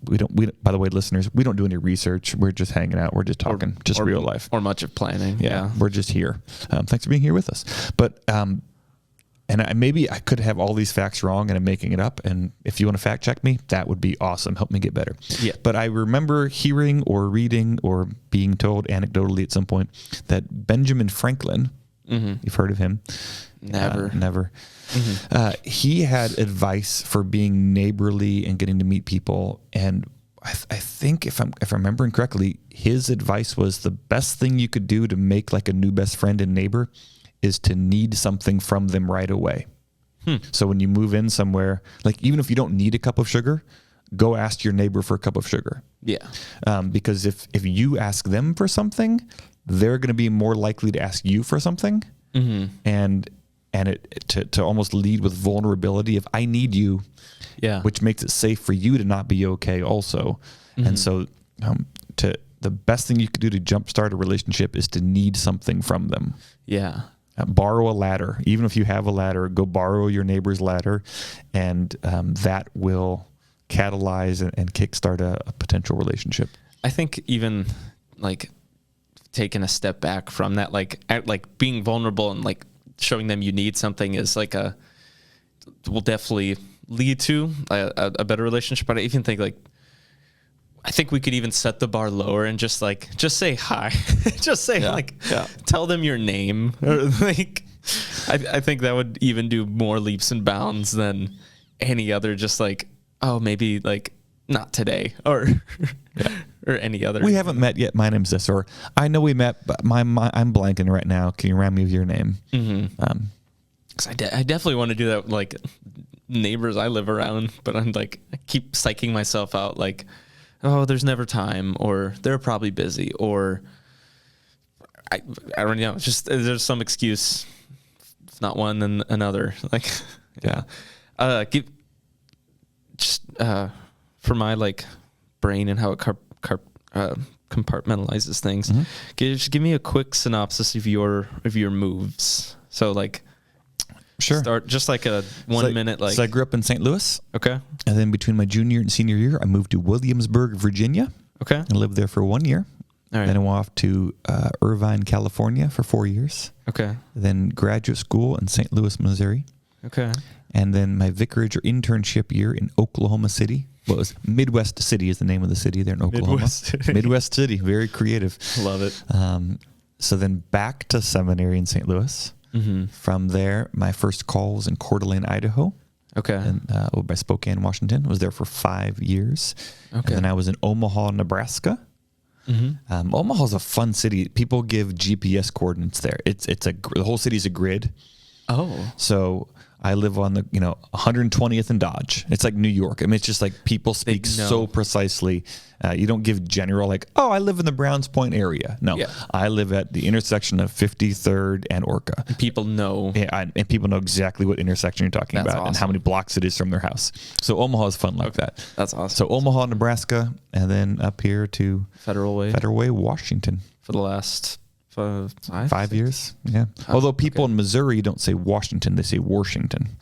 We by the way, listeners, we don't do any research. We're just hanging out. We're just talking, real life, or much of planning. Yeah, we're just here. Thanks for being here with us. But and maybe I could have all these facts wrong and I'm making it up. And if you want to fact check me, that would be awesome. Help me get better. Yeah. But I remember hearing or reading or being told anecdotally at some point that Benjamin Franklin, you've heard of him? Never. Mm-hmm. He had advice for being neighborly and getting to meet people. And I think if I'm remembering correctly, his advice was the best thing you could do to make, like, a new best friend and neighbor is to need something from them right away. So when you move in somewhere, like, even if you don't need a cup of sugar, go ask your neighbor for a cup of sugar. Yeah. Because if you ask them for something, they're going to be more likely to ask you for something. Mm-hmm. And it to almost lead with vulnerability of, I need you, which makes it safe for you to not be okay also. Mm-hmm. And so the best thing you could do to jumpstart a relationship is to need something from them. Yeah. Borrow a ladder. Even if you have a ladder, go borrow your neighbor's ladder, and that will catalyze and kickstart a potential relationship. I think even, like, taking a step back from that, like being vulnerable and, like, showing them you need something is will definitely lead to a better relationship. But I even think, like, I think we could even set the bar lower and just say hi. Just say, tell them your name. Or, like, I think that would even do more leaps and bounds than any other, just like, oh, maybe, like, not today, or or any other. We haven't met yet. My name's this, or I know we met, but I'm blanking right now. Can you remind me of your name? Mm-hmm. 'Cause I definitely want to do that with, like, neighbors I live around, but I'm like, I keep psyching myself out, like, oh, there's never time, or they're probably busy, or I don't know. Just there's some excuse, if not one, then another. Like, for my, like, brain and how it compartmentalizes things. Mm-hmm. Just give me a quick synopsis of your moves. So, like, sure. Start just like a 1 minute. Like, so I grew up in St. Louis. Okay. And then between my junior and senior year, I moved to Williamsburg, Virginia. Okay. And lived there for 1 year. All right. Then I went off to Irvine, California for 4 years. Okay. Then graduate school in St. Louis, Missouri. Okay. And then my vicarage or internship year in Oklahoma City. Well, it was Midwest City is the name of the city there in Oklahoma. Midwest City. Very creative. Love it. So then back to seminary in St. Louis. Mm-hmm. From there, my first call was in Coeur d'Alene, Idaho. Okay. And over by Spokane, Washington. I was there for 5 years. Okay. And then I was in Omaha, Nebraska. Mm-hmm. Omaha's a fun city. People give GPS coordinates there. The whole city's a grid. Oh. So I live on the 120th and Dodge. It's like New York. I mean, it's just like people speak so precisely. You don't give general, like, oh, I live in the Browns Point area. No, I live at the intersection of 53rd and Orca. People know. Yeah, and people know exactly what intersection you're talking about and how many blocks it is from their house. So Omaha is fun like that. That's awesome. So Omaha, Nebraska, and then up here to Federal Way, Washington. For the last 5 years. Yeah. Although people in Missouri don't say Washington, they say Washington.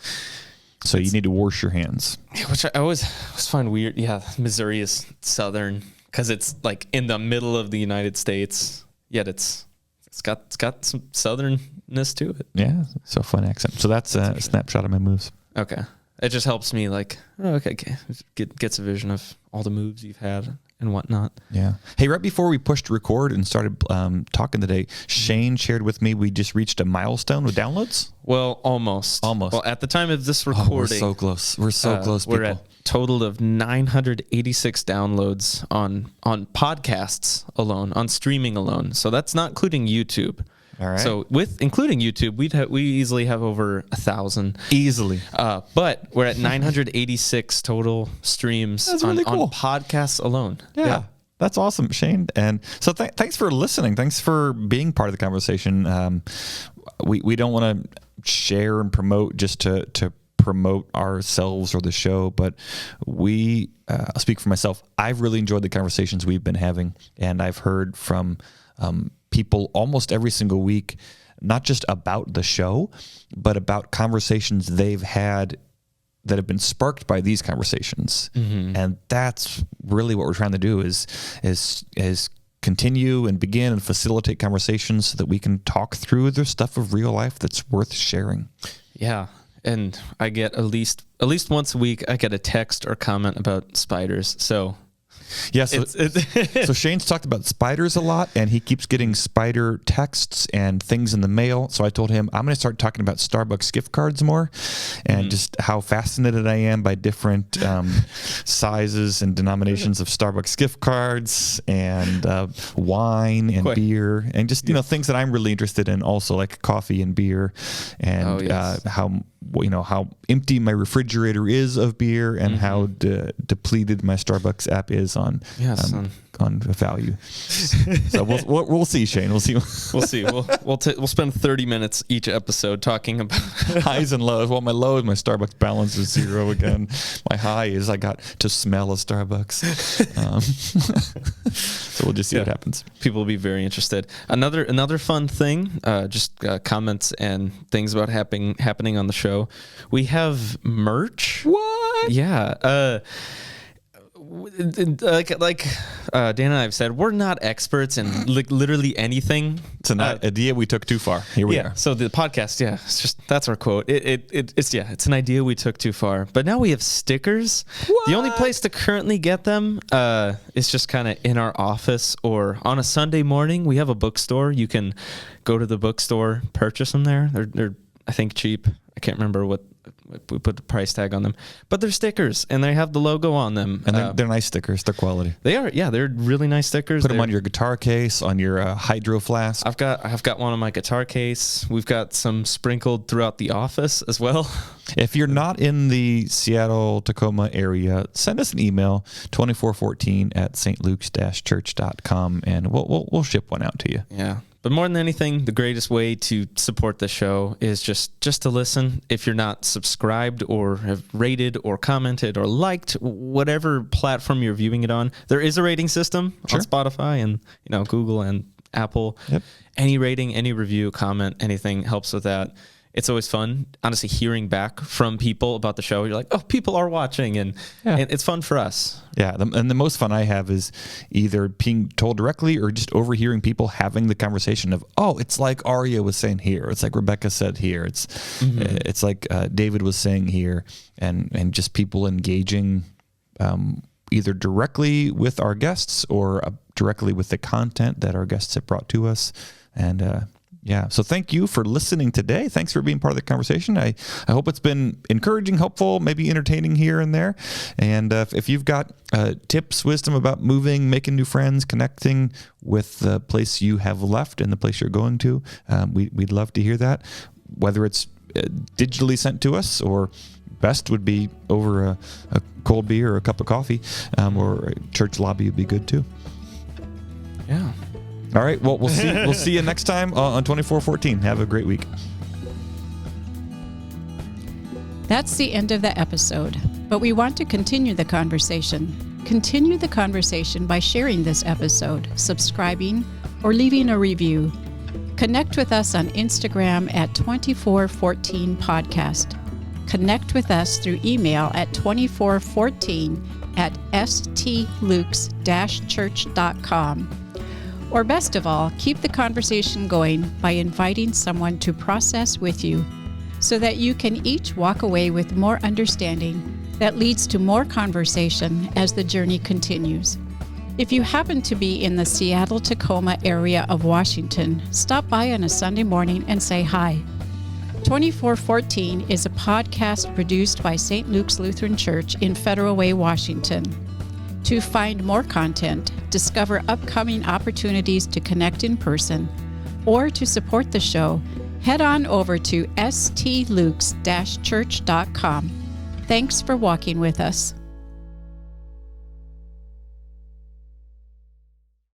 So you need to wash your hands. Which I always find weird. Yeah, Missouri is southern because it's, like, in the middle of the United States. Yet it's got some southernness to it. Yeah, so fun accent. So that's a snapshot of my moves. Okay. it just helps me like, okay, gets a vision of all the moves you've had and whatnot. Yeah. Hey, right before we pushed record and started talking today, Shane shared with me we just reached a milestone with downloads. Well, almost. Well, at the time of this recording, we're so close. We're so close. We're at total of 986 downloads on podcasts alone, on streaming alone. So that's not including YouTube. All right. So including YouTube, we easily have over 1,000 easily. But we're at 986 total streams on podcasts alone. Yeah. That's awesome, Shane. And so thanks for listening. Thanks for being part of the conversation. We don't want to share and promote just to promote ourselves or the show, but I'll speak for myself. I've really enjoyed the conversations we've been having, and I've heard from people almost every single week, not just about the show, but about conversations they've had that have been sparked by these conversations. Mm-hmm. And that's really what we're trying to do is continue and begin and facilitate conversations so that we can talk through the stuff of real life that's worth sharing. Yeah. And I get at least once a week, I get a text or comment about spiders. So yeah, so Shane's talked about spiders a lot, and he keeps getting spider texts and things in the mail. So I told him I'm going to start talking about Starbucks gift cards more, and just how fascinated I am by different sizes and denominations of Starbucks gift cards and wine and beer, and just things that I'm really interested in, also like coffee and beer, and how empty my refrigerator is of beer, and how depleted my Starbucks app is on value. So we'll see, Shane. We'll see. We'll see. We'll spend 30 minutes each episode talking about highs and lows. Well, my low is my Starbucks balance is 0 again. My high is I got to smell a Starbucks. So we'll just see what happens. People will be very interested. Another fun thing, comments and things about happening on the show. We have merch. What? Yeah. Like Dan and I have said, we're not experts in literally anything. It's an idea we took too far. Here we are. So the podcast, it's just, that's our quote. It's an idea we took too far. But now we have stickers. What? The only place to currently get them is just kind of in our office, or on a Sunday morning. We have a bookstore. You can go to the bookstore, purchase them there. They're I think cheap. I can't remember what we put the price tag on them, but they're stickers and they have the logo on them. And they're nice stickers. They're quality. They are. Yeah, they're really nice stickers. Put them on your guitar case, on your hydro flask. I've got one on my guitar case. We've got some sprinkled throughout the office as well. If you're not in the Seattle, Tacoma area, send us an email, 2414@stlukes-church.com, and we'll ship one out to you. Yeah. But more than anything, the greatest way to support the show is just to listen. If you're not subscribed or have rated or commented or liked whatever platform you're viewing it on, there is a rating system on Spotify and Google and Apple. Yep. Any rating, any review, comment, anything helps with that. It's always fun, honestly, hearing back from people about the show. You're like, oh, people are watching, and it's fun for us. Yeah, and the most fun I have is either being told directly or just overhearing people having the conversation of, oh, it's like Aria was saying here. It's like Rebecca said here. It's like David was saying here, and just people engaging either directly with our guests or directly with the content that our guests have brought to us. And so thank you for listening today. Thanks for being part of the conversation. I hope it's been encouraging, helpful, maybe entertaining here and there. And if you've got tips, wisdom about moving, making new friends, connecting with the place you have left and the place you're going to, we'd love to hear that, whether it's digitally sent to us, or best would be over a cold beer or a cup of coffee, or a church lobby would be good too. Yeah. All right. Well, we'll see you next time on 2414. Have a great week. That's the end of the episode, but we want to continue the conversation. Continue the conversation by sharing this episode, subscribing, or leaving a review. Connect with us on Instagram at 2414 podcast. Connect with us through email at 2414@stlukes-church.com. Or best of all, keep the conversation going by inviting someone to process with you. so that you can each walk away with more understanding that leads to more conversation as the journey continues. If you happen to be in the Seattle-Tacoma area of Washington, stop by on a Sunday morning and say hi. 2414 is a podcast produced by St. Luke's Lutheran Church in Federal Way, Washington. To find more content, discover upcoming opportunities to connect in person, or to support the show, head on over to stlukes-church.com. Thanks for walking with us.